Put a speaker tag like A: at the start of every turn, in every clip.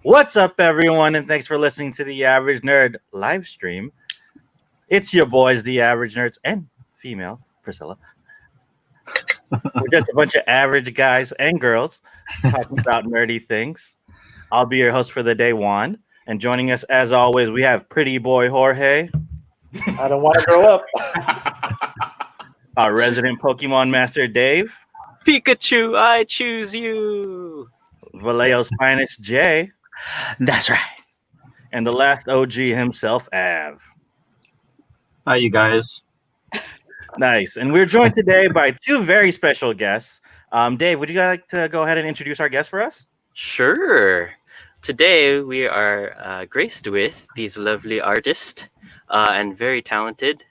A: What's up, everyone, and thanks for listening to the Average Nerd live stream. It's your boys, the Average Nerds, and female Priscilla. We're just a bunch of average guys and girls talking about nerdy things. I'll be your host for the day, Juan, and joining us, as always, we have pretty boy Jorge.
B: I don't want to grow up.
A: Our resident Pokemon master, Dave.
C: Pikachu, I choose you.
A: Vallejo's finest, Jay.
D: That's right.
A: And the last OG himself, Av.
E: Hi, you guys.
A: Nice. And we're joined today by two very special guests. Dave, would you like to go ahead and introduce our guests for us?
C: Sure. Today we are graced with these lovely artists and very talented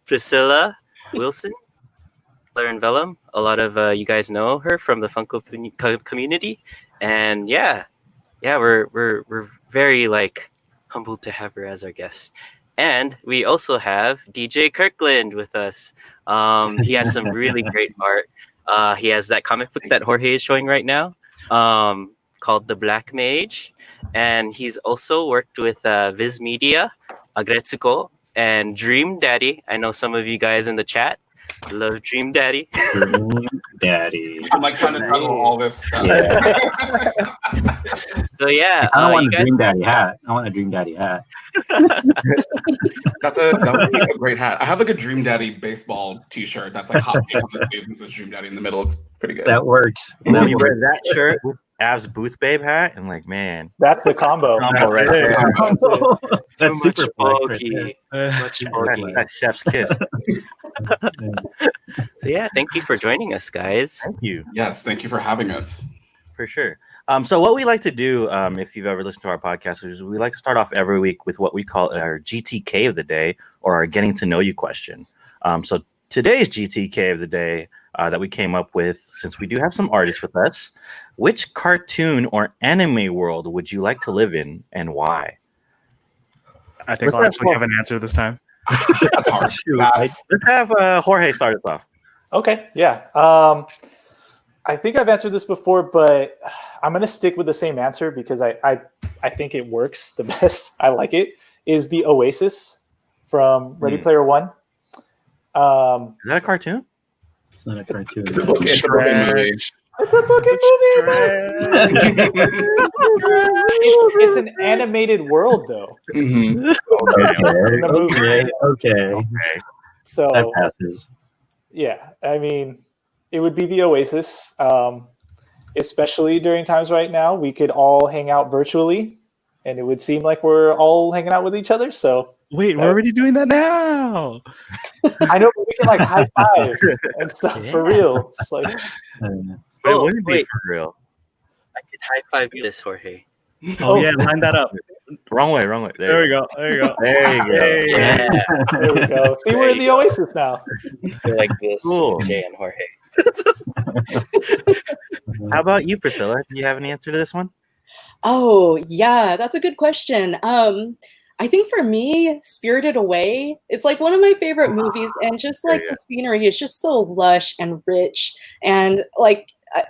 C: Priscilla Wilson, Valor and Velum. A lot of you guys know her from the Funko community, and we're very humbled to have her as our guest. And we also have DJ Kirkland with us. He has some really great art. He has that comic book that Jorge is showing right now, called The Black Mage, and he's also worked with Viz Media, Agretsuko, and Dream Daddy. I know some of you guys in the chat love Dream Daddy.
E: Dream Daddy.
F: I'm trying to juggle all this stuff.
E: Yeah.
C: So yeah,
E: I don't want
C: you
E: a
C: guys.
E: Dream Daddy hat. I want a Dream Daddy hat.
F: That would be a great hat. I have a Dream Daddy baseball T-shirt that's hot pink on the sleeves and says Dream Daddy in the middle. It's pretty good.
E: That works.
A: When you wear that shirt with Av's Booth Babe hat, and man,
B: That's the combo.
A: combo right
B: it.
A: there.
E: That's
C: Too much
E: super
C: bogey. Much bogey.
A: That's chef's kiss.
C: So yeah, thank you for joining us, guys.
A: Thank you.
F: Yes, thank you for having us.
A: For sure. So what we like to do, if you've ever listened to our podcast, is we like to start off every week with what we call our GTK of the day, or our getting to know you question. So today's GTK of the day that we came up with, since we do have some artists with us, which cartoon or anime world would you like to live in, and why?
D: I think I'll actually have an answer this time.
F: That's hard.
A: Let's have Jorge start us off.
B: Okay, yeah. I think I've answered this before, but I'm going to stick with the same answer because I think it works the best. I like it. Is the Oasis from Ready Player One.
A: Is that a cartoon?
E: It's not a cartoon.
F: It's a book. It's a book and movie.
B: It's a fucking movie. It's an animated world, though.
F: Mm-hmm.
E: Okay.
B: So
E: That passes.
B: yeah, I mean, it would be the Oasis, especially during times right now. We could all hang out virtually, and it would seem like we're all hanging out with each other. So
D: Wait, we're already doing that now.
B: I know, but we can high five and stuff for real. Just
A: But it wouldn't be
C: wait.
A: for real.
C: I could high five this, Jorge.
D: Oh yeah, line that up.
A: Wrong way.
D: There we go. There you go.
A: There you go.
D: Hey.
C: Yeah,
B: there we go. See, we're in the Oasis now.
C: I like this,
A: Cool.
C: Jay and Jorge.
A: How about you, Priscilla? Do you have an answer to this one?
G: Oh, yeah, that's a good question. I think for me, Spirited Away, it's one of my favorite movies, and just the scenery is just so lush and rich, and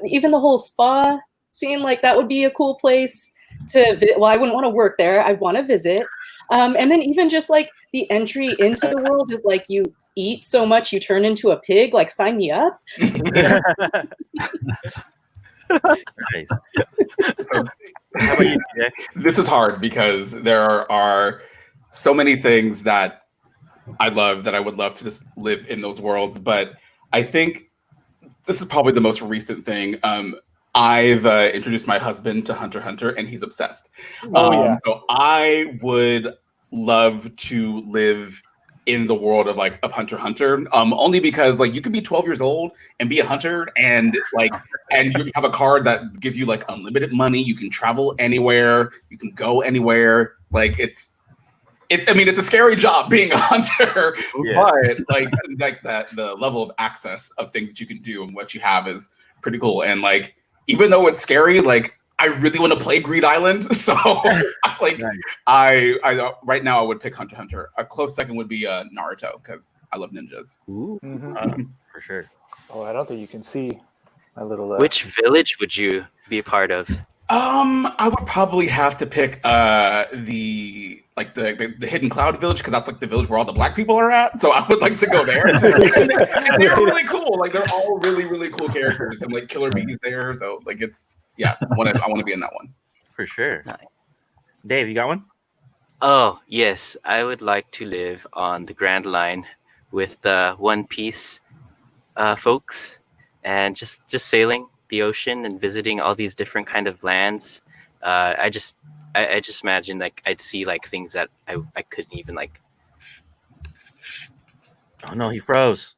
G: even the whole spa scene, that would be a cool place to well, I wouldn't want to work there. I'd want to visit. And then even just the entry into the world is you eat so much you turn into a pig. Sign me up.
A: Nice. How about you, Jay?
F: This is hard because there are so many things that I love that I would love to just live in those worlds. But I think this is probably the most recent thing. I've introduced my husband to Hunter x Hunter, and he's obsessed.
B: Yeah.
F: So I would love to live in the world of Hunter x Hunter, only because you can be 12 years old and be a hunter, and and you have a card that gives you unlimited money. You can travel anywhere, you can go anywhere. It's a scary job being a hunter, but that the level of access of things that you can do and what you have is pretty cool. And even though it's scary, I really want to play Greed Island, so I right now I would pick Hunter x Hunter. A close second would be Naruto because I love ninjas.
C: Ooh.
A: For sure.
B: Oh, I don't think you can see my little.
C: Which village would you be a part of?
F: I would probably have to pick the Hidden Cloud Village, because that's like the village where all the black people are at. So I would like to go there. and they're really cool. Like they're all really, really cool characters, and like Killer Bee's there. So like I want to be in that one
A: For sure.
C: Nice.
A: Dave, you got one?
C: Oh, yes. I would like to live on the Grand Line with the One Piece folks and just sailing the ocean and visiting all these different kind of lands. I just imagine like I'd see like things that I couldn't even like.
A: Oh no, he froze.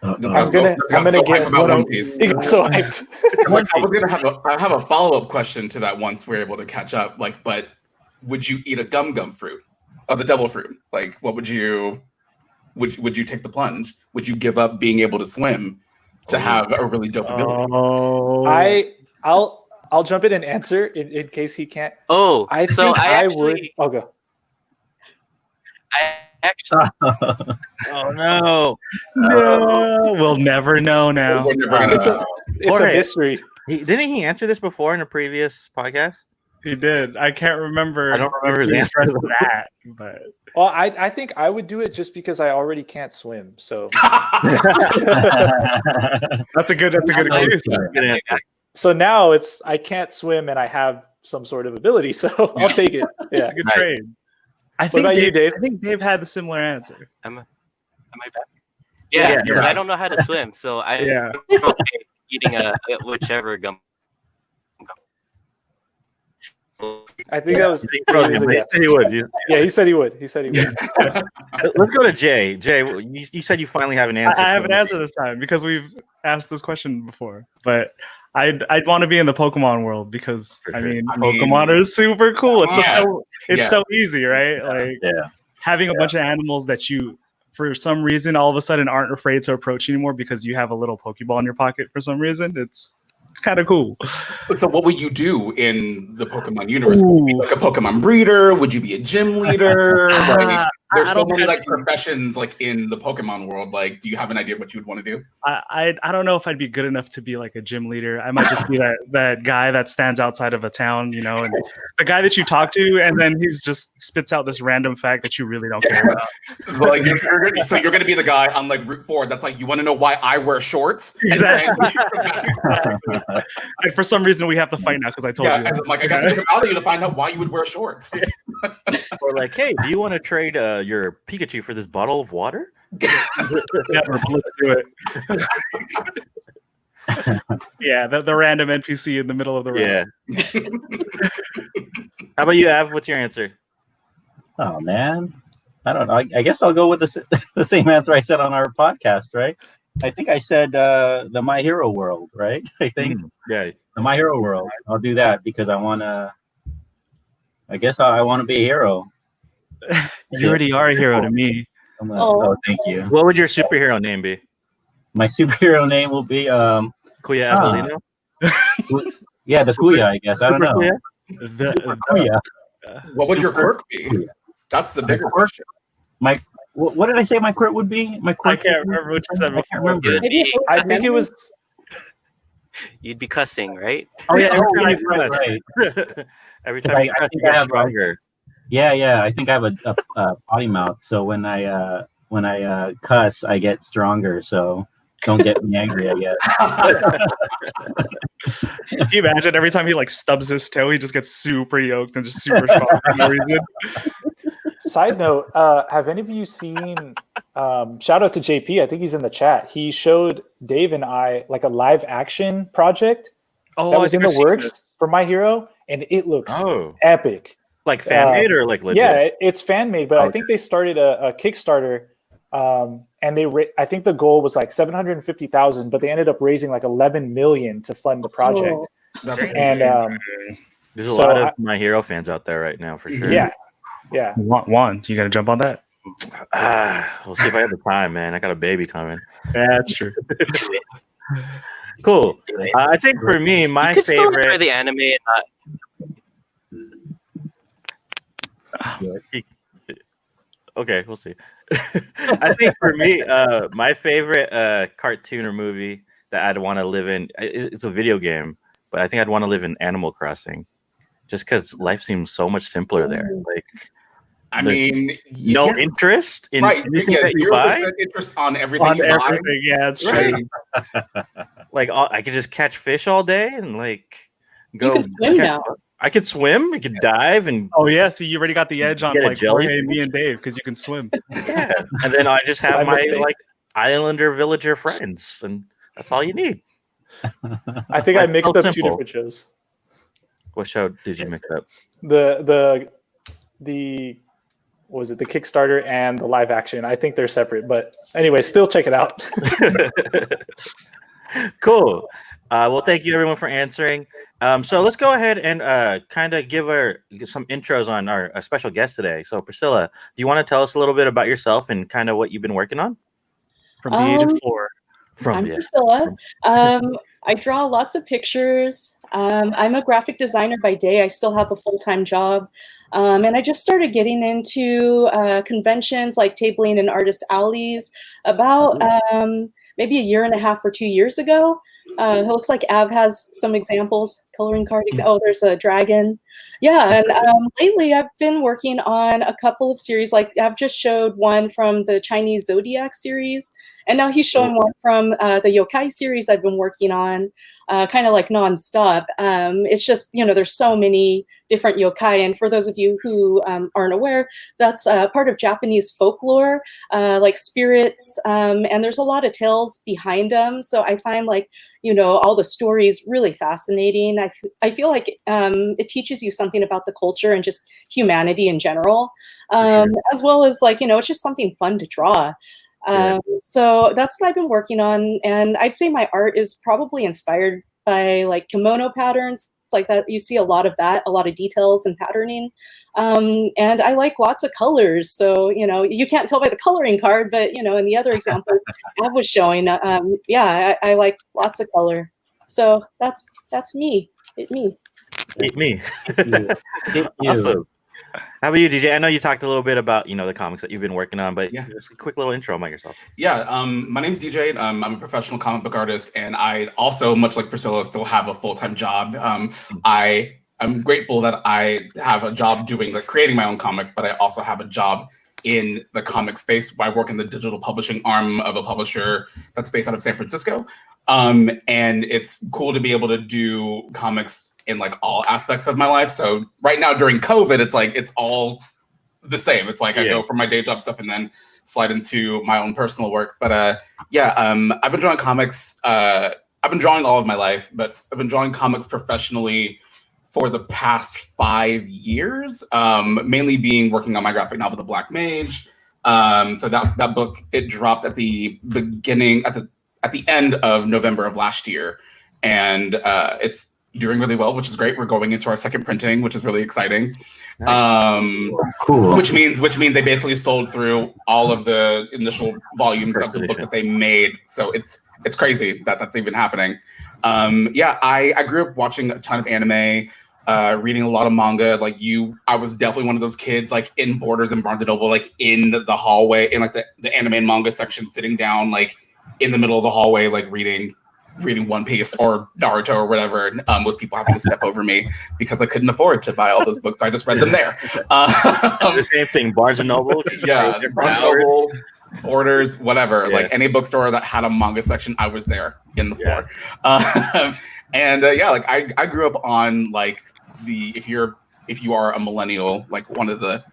B: I'm gonna guess
F: One Piece.
B: He got so hyped.
F: I have a follow-up question to that once we're able to catch up. Like, but would you eat a gum fruit or the devil fruit? Like, what would you take the plunge? Would you give up being able to swim to have a really dope ability?
D: Oh,
B: I'll jump in and answer in case he can't.
C: Oh,
B: I
C: so
B: think I would. I'll go.
C: I actually.
A: Oh no.
D: no, we'll never know now.
F: We're never gonna
B: It's a
F: know.
A: Jorge.
B: mystery.
A: Didn't he answer this before in a previous podcast?
D: He did. I can't remember.
A: I don't remember his
D: if he
A: answer.
D: addressed that, but
B: Well, I think I would do it just because I already can't swim. So
D: that's a good excuse.
A: Good answer.
B: so now I can't swim and I have some sort of ability. So I'll take it. Yeah.
D: It's a good trade. I
B: What
D: think
B: about you, Dave?
D: I think Dave had the similar answer.
C: Am I back? Yeah,
A: Yeah,
C: because
A: you're
C: I don't know how to swim, so I'm
D: Yeah.
C: okay eating a whichever gum.
B: I think that was.
A: He froze
B: was
A: him,
B: a
A: but he
B: yes.
A: said he would.
B: Yeah, he said he would. He said he would.
A: Let's go to Jay. Jay, you said you finally have an answer.
D: I have an answer this time because we've asked this question before. But I'd want to be in the Pokemon world because
A: For
D: I
A: sure.
D: mean
F: I mean,
D: Pokemon are super cool. It's
F: yes,
D: it's so easy, right? Like
E: Yeah.
D: having a bunch of animals that you for some reason all of a sudden aren't afraid to approach anymore because you have a little Pokeball in your pocket for some reason. It's kind of cool.
F: So what would you do in the Pokemon universe? Would you be like a Pokemon breeder? Would you be a gym leader? Like, there's
D: I
F: so
D: don't
F: many
D: think
F: like
D: I'd-
F: professions like in the Pokemon world. Like, do you have an idea of what you would want to do?
D: I don't know if I'd be good enough to be like a gym leader. I might just be that guy that stands outside of a town, you know, and the guy that you talk to, and then he's just spits out this random fact that you really don't care about.
F: So, like, so you're gonna be the guy on like Route 4 that's like, you want to know why I wear shorts?
D: Exactly. And for some reason, we have to fight now because I told
F: Yeah,
D: you.
F: and like I got to think about you to find out why you would wear shorts.
A: Or like, hey, do you want to trade your Pikachu for this bottle of water?
D: Yeah, let's do it. Yeah, the random NPC in the middle of the road.
A: Yeah. How about you, Av? What's your answer?
E: Oh man, I don't know. I guess I'll go with the same answer I said on our podcast, right? I think I said the My Hero world, right? I think
A: Yeah.
E: the My Hero world. I'll do that because I want to. I guess I want to be a hero.
D: You already are a hero to me.
E: Oh, thank you.
A: What would your superhero name be?
E: My superhero name will be
A: Kuya Avelino?
E: yeah, the Kuya, I guess. I don't know.
A: Kuya?
D: The
E: Kuya.
F: What would your quirk be? That's the bigger question.
E: What did I say my quirk would be? My
D: I
E: quirk
D: can't remember what you said
E: I can't
D: before.
E: remember.
G: Maybe a
B: I think it was.
C: You'd be cussing, right?
A: Oh yeah,
E: Oh,
A: every time
E: right,
A: you
E: right.
A: cuss. Every time you
E: I
A: cuss,
E: think
A: you
E: I
A: get
E: have,
A: stronger.
E: Yeah. I think I have a potty mouth, so when I cuss, I get stronger. So don't get me angry, I guess.
D: Can you imagine every time he like stubs his toe, he just gets super yoked and just super strong for no reason?
B: Side note: have any of you seen? Shout out to JP. I think he's in the chat. He showed Dave and I like a live action project
D: Oh,
B: that
D: I
B: was in
D: think
B: the
D: I've seen
B: works
D: this.
B: for My Hero, and it looks
A: Oh,
B: epic.
A: like fan made or like legit?
B: Yeah, it's fan made, but I think they started a Kickstarter, and I think the goal was like 750,000, but they ended up raising like 11 million to fund the project.
G: Oh.
F: That's
B: And
A: There's a
B: so
A: lot of
B: I-
A: My Hero fans out there right now for sure.
B: yeah,
D: Juan, you gotta jump on that.
A: We'll see if I have the time, man. I got a baby coming.
D: Yeah, that's true.
A: Cool. I think for me, my
C: You could still enjoy
A: favorite.
C: the anime and not.
A: Okay, we'll see. I think for me, my favorite cartoon or movie that I'd want to live in, it's a video game, but I think I'd want to live in Animal Crossing, just because life seems so much simpler there. Like,
F: I mean,
A: no interest in anything that you
F: 0%
A: buy.
F: interest on everything you buy.
D: Yeah, it's
A: Right.
D: true.
A: Like, I could just catch fish all day and like go.
G: You can swim now.
A: I could swim. I could dive and
D: Oh yeah, so you already got the edge on
A: Get a
D: like Jorge, me
A: jellyfish?
D: and Dave because you can swim.
A: yeah, and then I just have
B: My
A: my
B: mistake.
A: like islander villager friends, and that's all you need.
B: I think I
A: Like,
B: mixed
A: so
B: up two
A: simple.
B: different shows.
A: What show did you mix up?
B: The what was it, the Kickstarter and the live action? I think they're separate, but anyway, still check it out.
A: Cool. Well, thank you everyone for answering. So let's go ahead and kind of give some intros on our special guest today. So Priscilla, do you want to tell us a little bit about yourself and kind of what you've been working on?
D: From the age of 4.
G: I'm Priscilla. I draw lots of pictures. I'm a graphic designer by day. I still have a full-time job. And I just started getting into conventions like tabling in artist alleys about maybe a year and a half or 2 years ago. It looks like Av has some examples, coloring card. Oh, there's a dragon. Yeah, and lately I've been working on a couple of series. Like I've just showed one from the Chinese Zodiac series, and now he's showing one from the yokai series I've been working on, kind of like nonstop. It's just, there's so many different yokai. And for those of you who aren't aware, that's part of Japanese folklore, like spirits. And there's a lot of tales behind them. So I find all the stories really fascinating. I feel like it teaches you something about the culture and just humanity in general, as well as it's just something fun to draw. So that's what I've been working on, and I'd say my art is probably inspired by like kimono patterns like that. You see a lot of that, a lot of details and patterning, and I like lots of colors. So you can't tell by the coloring card, but in the other examples I was showing, I like lots of color. So that's me. Me.
A: Awesome. How about you, DJ? I know you talked a little bit about the comics that you've been working on, but just a quick little intro about yourself.
F: My name's DJ. I'm a professional comic book artist, and I also, much like Priscilla, still have a full-time job. I'm grateful that I have a job doing creating my own comics, but I also have a job in the comic space. I work in the digital publishing arm of a publisher that's based out of San Francisco, and it's cool to be able to do comics in all aspects of my life. So right now during COVID, it's all the same. It's I go from my day job stuff and then slide into my own personal work. But I've been drawing comics. I've been drawing all of my life, but I've been drawing comics professionally for the past 5 years, mainly working on my graphic novel, The Black Mage. So that book, it dropped at the beginning, at the end of November of last year. And it's doing really well, which is great. We're going into our second printing, which is really exciting.
A: Nice.
E: Cool.
F: Which means they basically sold through all of the initial volumes of the book that they made. So it's crazy that that's even happening. I grew up watching a ton of anime, reading a lot of manga. I was definitely one of those kids in Borders and Barnes and Noble, in the hallway in the anime and manga section, sitting down in the middle of the hallway, reading One Piece or Naruto or whatever, with people having to step over me because I couldn't afford to buy all those books. So I just read them there.
A: The same thing, Barnes and Noble.
F: Barnes and Noble, Borders, whatever. Any bookstore that had a manga section, I was there in the floor. I grew up on if you are a millennial, one of the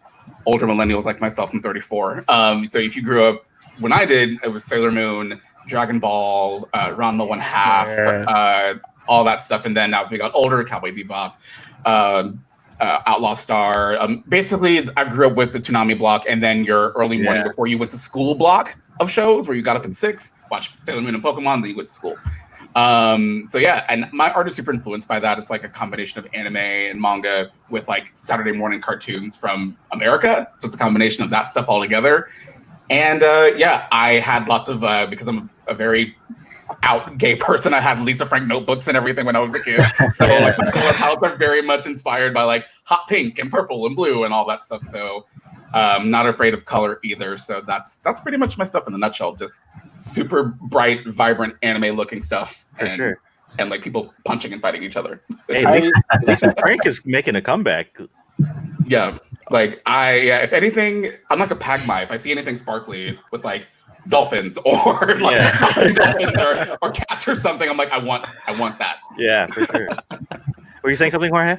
F: older millennials like myself, I'm 34. So if you grew up when I did, it was Sailor Moon, Dragon Ball, Ranma 1/2, all that stuff. And then as we got older, Cowboy Bebop, Outlaw Star. Basically, I grew up with the Toonami block and then your early morning before you went to school block of shows where you got up at 6, watch Sailor Moon and Pokemon, then you went to school. And my art is super influenced by that. It's a combination of anime and manga with Saturday morning cartoons from America. So it's a combination of that stuff all together. And I had lots of, because I'm a very out gay person, I had Lisa Frank notebooks and everything when I was a kid. So the color palettes are very much inspired by hot pink and purple and blue and all that stuff. So not afraid of color either. So that's pretty much my stuff in a nutshell. Just super bright, vibrant anime looking stuff.
A: For sure.
F: and like people punching and fighting each other.
A: Hey, at least Frank is making a comeback.
F: Yeah, like if anything, I'm like a Pagmy. If I see anything sparkly with like dolphins or like dolphins or cats or something, I'm like, I want that.
A: Yeah, for sure. Were you saying something, Jorge?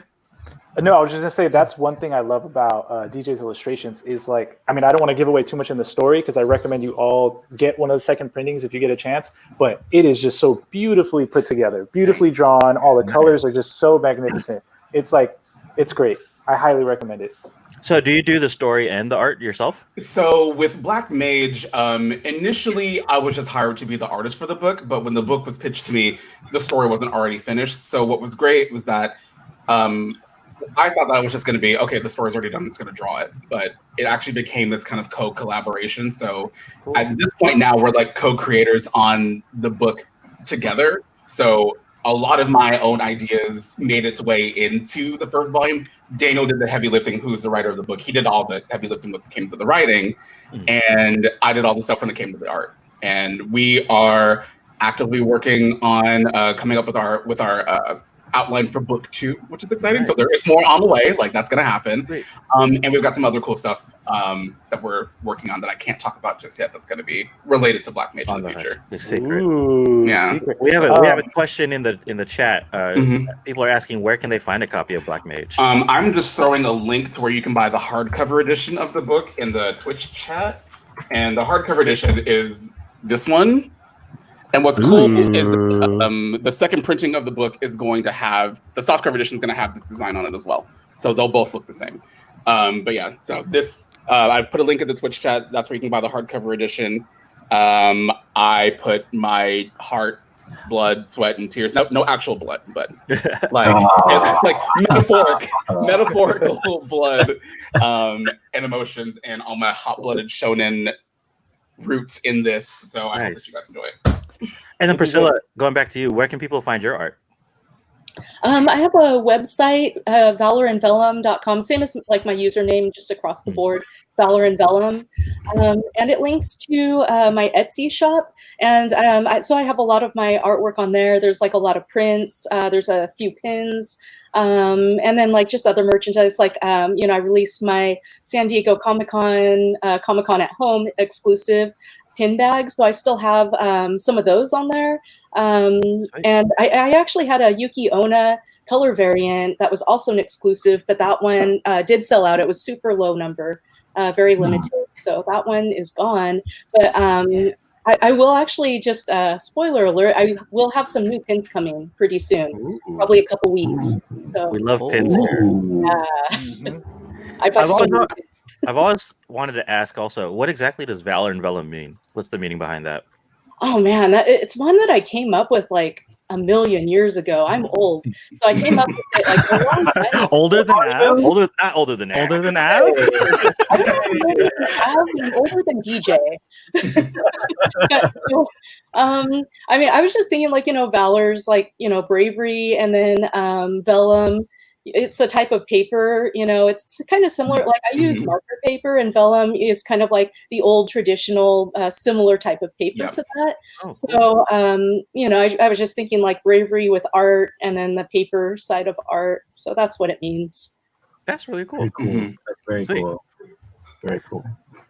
B: No, I was just gonna say that's one thing I love about DJ's illustrations is like, I mean, I don't want to give away too much in the story because I recommend you all get one of the second printings if you get a chance, but it is just so beautifully put together, beautifully drawn. All the colors are just so magnificent. It's like, it's great. I highly recommend it.
A: So do you do the story and the art yourself?
F: So with Black Mage, initially I was just hired to be the artist for the book, but when the book was pitched to me, the story wasn't already finished. So what was great was that I thought that I was just going to be, okay, the story's already done, it's going to draw it. But it actually became this kind of co-collaboration. So at this point now, we're like co-creators on the book together. So a lot of my own ideas made its way into the first volume. Daniel did the heavy lifting, who's the writer of the book. He did all the heavy lifting when it came to the writing. And I did all the stuff when it came to the art. And we are actively working on coming up with our outline for book 2, which is exciting. Nice. So there is more on the way. Like that's going to happen. And we've got some other cool stuff that we're working on that I can't talk about just yet. That's going to be related to Black Mage in the future.
A: The secret.
B: Ooh,
F: yeah.
B: Secret.
A: We have a question in the chat. People are asking where can they find a copy of Black Mage.
F: I'm just throwing a link to where you can buy the hardcover edition of the book in the Twitch chat, and the hardcover edition is this one. And what's cool is the second printing of the book is going to have, the softcover edition is going to have this design on it as well. So they'll both look the same. But yeah, so this, I put a link in the Twitch chat. That's where you can buy the hardcover edition. I put my heart, blood, sweat, and tears. No actual blood, but like, like metaphorical blood and emotions and all my hot-blooded shonen roots in this. So I hope that you guys enjoy it.
A: And then Priscilla, going back to you, where can people find your art?
G: I have a website, valorandvelum.com, same as like my username, just across the board, Valor and Velum. And it links to my Etsy shop. And so I have a lot of my artwork on there. There's like a lot of prints. There's a few pins. And then like just other merchandise, like, I released my San Diego Comic-Con at Home exclusive pin bags. So I still have some of those on there. And I actually had a Yuki Onna color variant that was also an exclusive, but that one did sell out. It was super low number, very limited. So that one is gone. But I will actually just, spoiler alert, I will have some new pins coming pretty soon, probably a couple weeks. So
A: we love pins here. I've always wanted to ask also, what exactly does Valor and Velum mean? What's the meaning behind that?
G: Oh man, it's one that I came up with like a million years ago. I'm old, so I came up with it like a long time.
D: Older than Av?
A: Not older than Av.
D: Older than Av?
G: I don't know. I'm older than DJ. So, I mean, I was just thinking like, Valor's like, bravery, and then Velum. It's a type of paper, it's kind of similar. Like I use marker paper, and vellum is kind of like the old traditional, similar type of paper to that. So, I was just thinking like bravery with art, and then the paper side of art. So that's what it means.
A: That's really cool.
E: That's very cool. Very cool.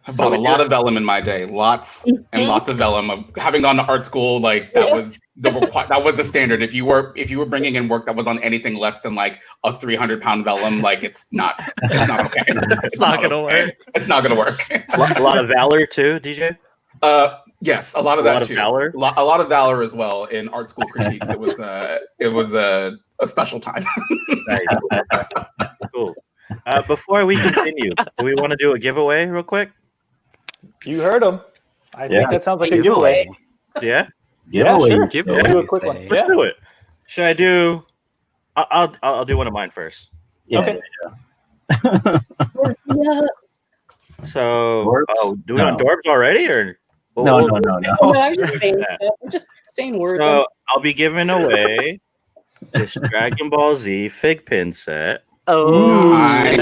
F: I bought a lot of vellum in my day, lots and lots of vellum. Having gone to art school, like that was the standard. If you were bringing in work that was on anything less than like a 300-pound vellum, like it's not okay. It's not gonna work. It's not gonna work.
A: A lot of valor too, DJ.
F: Yes, a lot of that too.
A: Valor?
F: A lot of valor as well in art school critiques. It was a special time.
A: Nice. Cool. Before we continue, do we want to do a giveaway real quick?
B: You heard him. I think that sounds like a giveaway.
A: Yeah?
B: Yeah, sure.
C: Giveaway.
B: Do a quick one.
A: Let's do it. Should I do... I'll do one of mine first.
E: Yeah,
B: okay.
G: Yeah.
A: So, do we want Dorbs already? Or
E: No.
G: No, I'm just saying words.
A: So, I'll be giving away this Dragon Ball Z fig pin set.
C: Oh,
F: Nice.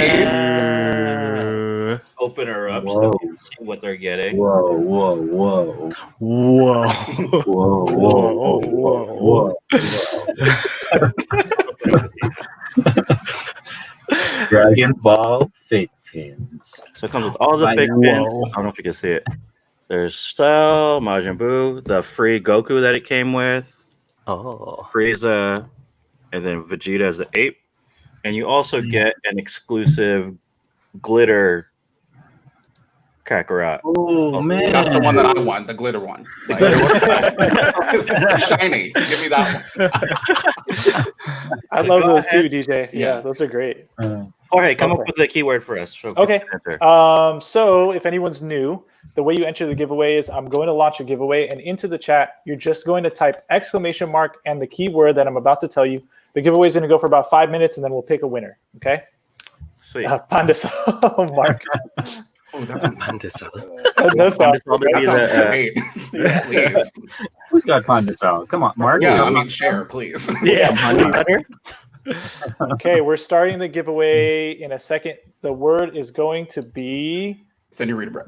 A: open her up so
E: Whoa.
A: you can see what they're getting.
E: Whoa, whoa, whoa.
D: Whoa.
E: Whoa, whoa, whoa, Dragon Ball fake pins.
A: So it comes with all the
E: Like,
A: fake pins.
D: whoa.
A: I don't know if you can see it. There's Cell, Majin Buu, the free Goku that it came with,
C: Oh.
A: Frieza, and then Vegeta as the ape. And you also get an exclusive glitter Kakarot.
E: Oh, man.
F: That's the one that I want, the glitter one. Like, shiny. Give me that one.
B: I love those too, DJ. Yeah, those are great.
A: Jorge, come up with the keyword for us. So
B: Okay. So if anyone's new, the way you enter the giveaway is I'm going to launch a giveaway, and into the chat, you're just going to type ! And the keyword that I'm about to tell you. The giveaway is going to go for about 5 minutes, and then we'll pick a winner. Okay?
A: Sweet.
B: Pandasal, Mark.
F: Oh, that's
C: Pandasal.
B: That sounds
F: great. Yeah, please.
E: Who's got Pandasal? Come on, Mark.
F: Yeah, I mean, share, please.
B: Okay, we're starting the giveaway in a second. The word is going to be
F: Senorita Bread.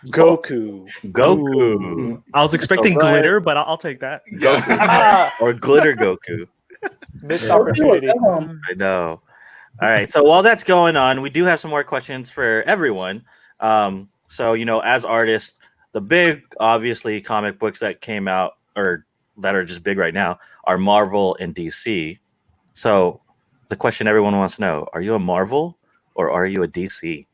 B: Goku.
A: Goku.
D: I was expecting glitter, but I'll take that.
A: Goku. Or glitter Goku.
B: Missed opportunity.
A: I know. All right. So while that's going on, we do have some more questions for everyone. So, as artists, the big, obviously, comic books that came out or that are just big right now are Marvel and DC. So the question everyone wants to know, are you a Marvel or are you a DC?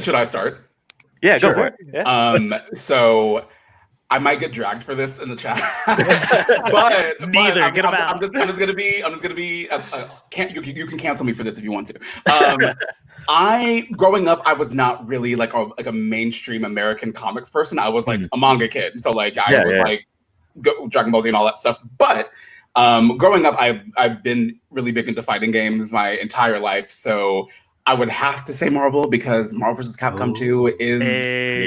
F: Should I start?
A: Yeah, go for it.
B: Yeah.
F: So I might get dragged for this in the chat, but
D: Neither. Get them out.
F: I'm just gonna be. You can cancel me for this if you want to. Growing up, I was not really like a mainstream American comics person. I was like a manga kid, so like I was like Dragon Ball Z and all that stuff. But growing up, I've been really big into fighting games my entire life, so I would have to say Marvel because Marvel vs. Capcom 2 is the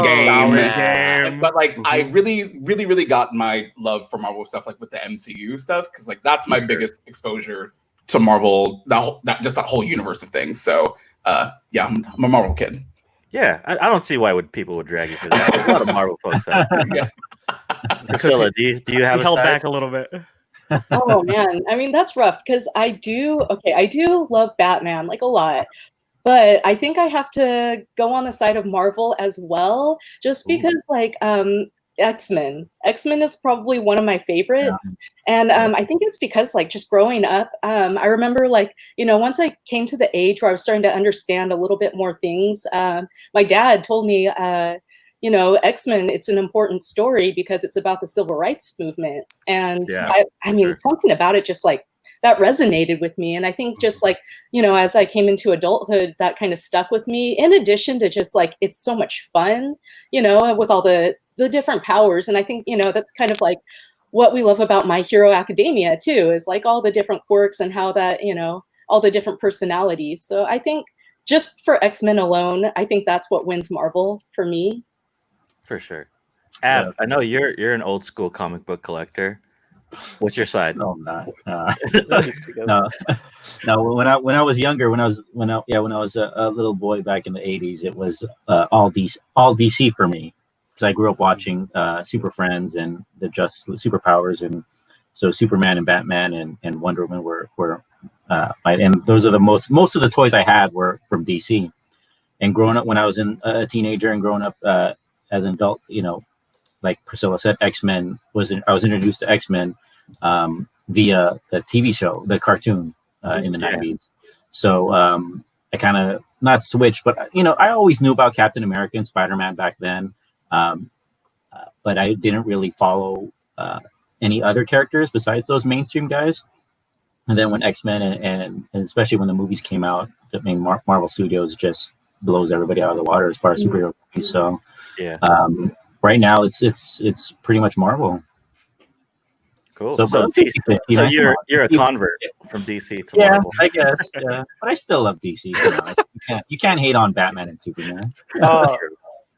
F: game. But like, I really got my love for Marvel stuff, like with the MCU stuff, because like that's my biggest exposure to Marvel. That whole universe of things. So yeah, I'm a Marvel kid.
A: Yeah, I don't see why people would drag you for that. There's a lot of Marvel folks out there. Priscilla, do you have
D: held back a little bit?
G: Oh man, I mean that's rough because I do love Batman like a lot, but I think I have to go on the side of Marvel as well, just because like X-Men is probably one of my favorites, and I think it's because like just growing up, I remember like once I came to the age where I was starting to understand a little bit more things, my dad told me X-Men, it's an important story because it's about the civil rights movement. And I mean, something about it just like that resonated with me. And I think just like, as I came into adulthood, that kind of stuck with me, in addition to just like, it's so much fun, with all the different powers. And I think, that's kind of like what we love about My Hero Academia too, is like all the different quirks and how that, all the different personalities. So I think just for X-Men alone, I think that's what wins Marvel for me.
A: For sure. Av, I know you're an old school comic book collector. What's your side?
E: No, I'm not. No. When I was younger, when I was a little boy back in the '80s, it was all DC for me, because I grew up watching Super Friends and the Just Superpowers, and so Superman and Batman and Wonder Woman were and those are most of the toys I had were from DC. And growing up, when I was a teenager and growing up as an adult, like Priscilla said, X-Men I was introduced to X-Men via the TV show, the cartoon in the 90s. So I kind of not switched, but I always knew about Captain America and Spider-Man back then, but I didn't really follow any other characters besides those mainstream guys. And then when X-Men and especially when the movies came out, I mean, Marvel Studios just blows everybody out of the water as far as superhero movies. So right now it's pretty much Marvel.
A: Cool.
E: So
A: you're a convert from DC to Marvel.
E: I guess. Yeah, but I still love DC. You can't hate on Batman and Superman.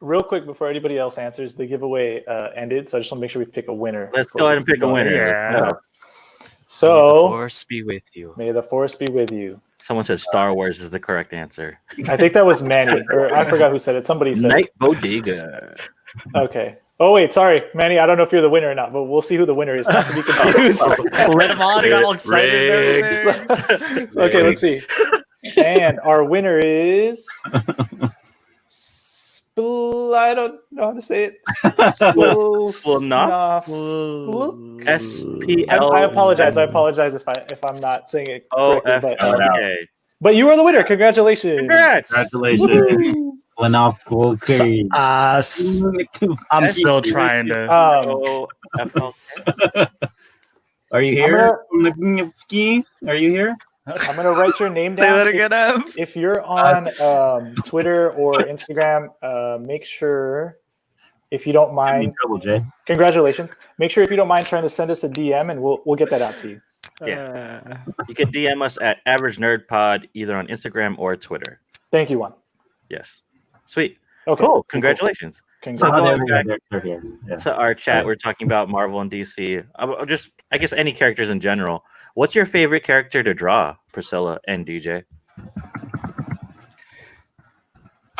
B: Real quick before anybody else answers, the giveaway ended, so I just want to make sure we pick a winner.
A: Let's go ahead and pick a winner.
D: Yeah.
B: So
C: Force be with you.
B: may the force be with you.
A: Someone said Star Wars is the correct answer.
B: I think that was Manny, or I forgot who said it. Somebody said
A: Night Bodega.
B: it. Okay. Oh wait, sorry, Manny. I don't know if you're the winner or not, but we'll see who the winner is. Not to be confused.
D: Let him on. He got all excited. And everything.
B: Okay, let's see. And our winner is. I don't know how to say it.
A: Splonoff? SPL.
B: I apologize. I apologize if I'm not saying it correctly.
A: OFLK.
B: But you are the winner. Congratulations.
A: Congrats.
E: Congratulations.
D: I'm still trying to.
A: OFLK.
E: Are you here? Are you here?
B: I'm gonna write your name
D: Say
B: down.
D: that again, Em.
B: If you're on Twitter or Instagram, make sure, if you don't mind,
E: Trouble, Jay.
B: congratulations. Make sure if you don't mind trying to send us a DM, and we'll get that out to you.
A: Yeah. You can DM us at Average Nerd Pod either on Instagram or Twitter.
B: Thank you, Juan.
A: Yes. Sweet.
B: Okay.
A: Cool. Congratulations.
B: Congrats.
A: So our chat, we're talking about Marvel and DC. I guess any characters in general. What's your favorite character to draw, Priscilla and DJ?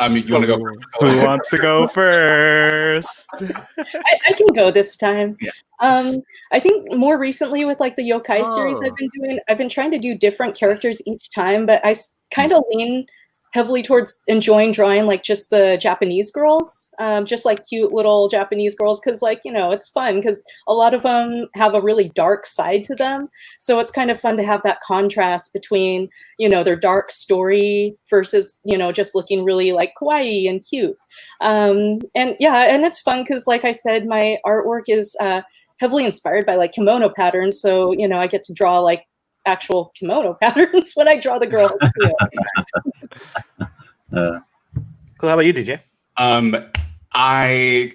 F: You want to go first?
D: Who wants to go first?
G: I can go this time.
F: Yeah.
G: I think more recently with like the yokai series
C: Oh.
G: I've been doing, I've been trying to do different characters each time, but I kind of lean heavily towards enjoying drawing like just the Japanese girls, just like cute little Japanese girls, because like, you know, it's fun because a lot of them have a really dark side to them. So it's kind of fun to have that contrast between, you know, their dark story versus, you know, just looking really like kawaii and cute. And yeah, and it's fun because like I said, my artwork is heavily inspired by like kimono patterns. So, you know, I get to draw like actual kimono patterns when I draw the girls too.
A: Cool. How about you, DJ?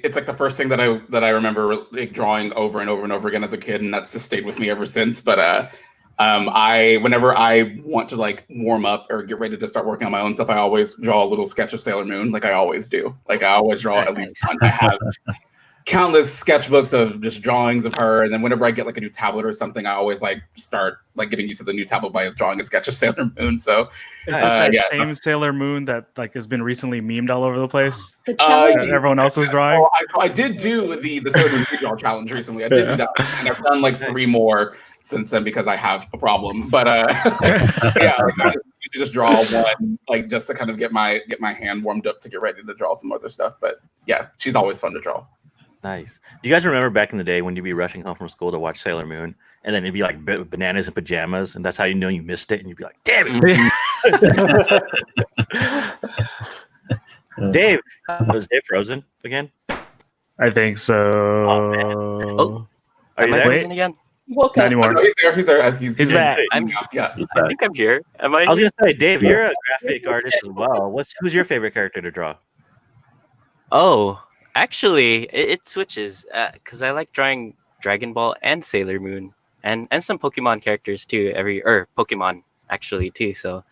F: It's like the first thing that I remember like drawing over and over and over again as a kid, and that's just stayed with me ever since. But whenever I want to like warm up or get ready to start working on my own stuff, I always draw a little sketch of Sailor Moon. Like I always do. Like I always draw at least one. I have countless sketchbooks of just drawings of her, and then whenever I get like a new tablet or something, I always like start like getting used to the new tablet by drawing a sketch of Sailor Moon. So
D: Is it that same Sailor Moon that like has been recently memed all over the place?
G: The challenge.
D: That everyone else is drawing.
F: I did do the Sailor Moon draw challenge recently. I did do that, and I've done like 3 more since then because I have a problem. But yeah, like, I just draw one, like just to kind of get my hand warmed up to get ready to draw some other stuff. But yeah, she's always fun to draw.
A: Nice. Do you guys remember back in the day when you'd be rushing home from school to watch Sailor Moon, and then it'd be like bananas and pajamas, and that's how you know you missed it, and you'd be like, "Damn it!" Dave, was Dave frozen again?
D: I think so.
C: Oh,
A: Are you
C: am I
A: there?
C: frozen again?
G: Woke
D: Not
G: up.
D: anymore.
F: No, he's there.
D: He's back.
C: I'm.
F: Yeah.
C: I think I'm here. Am I?
A: I was gonna say, Dave, you're a graphic artist as well. Who's your favorite character to draw?
C: Oh, actually, it switches because I like drawing Dragon Ball and Sailor Moon and some Pokemon characters too. Pokemon actually too. So.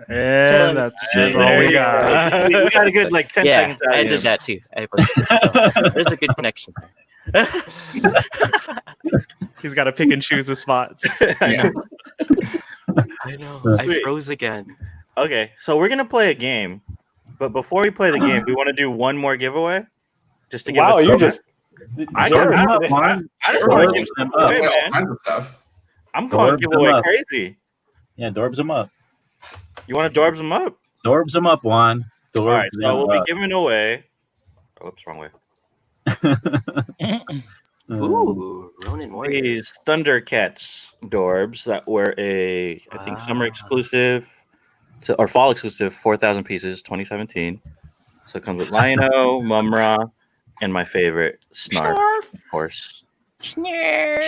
D: And that's all we got.
A: We got a good like 10
C: Yeah,
A: seconds out
C: I
A: of
C: did
A: him.
C: that too. So, there's a good connection there.
D: He's got to pick and choose his spots.
F: Yeah.
C: I know. I
A: Sweet.
C: froze again.
A: Okay, so we're gonna play a game, but before we play the game, we want to do one more giveaway, just to give.
B: Wow,
A: a
B: you
A: throwback.
B: just.
A: I
B: generous
A: don't know,
B: today.
A: man. I just
F: Sure.
A: want to give
E: Them
A: some away,
E: up.
F: All
A: man.
F: kinds of stuff.
A: I'm calling
E: Dorbs
A: giveaway
E: them up.
A: crazy.
E: Yeah, dorbs them up.
A: You want to dorbs them up?
E: Dorbs them up, Juan. Dorbs
A: All right, so
E: them
A: we'll be
E: up.
A: giving away. Oops, wrong way.
C: Ooh, Ronin Warriors.
A: These Thundercats dorbs that were I think summer
C: Wow.
A: exclusive or fall exclusive, 4,000 pieces, 2017. So it comes with Lino, Mumra, and my favorite Snarf, of course. Snarf.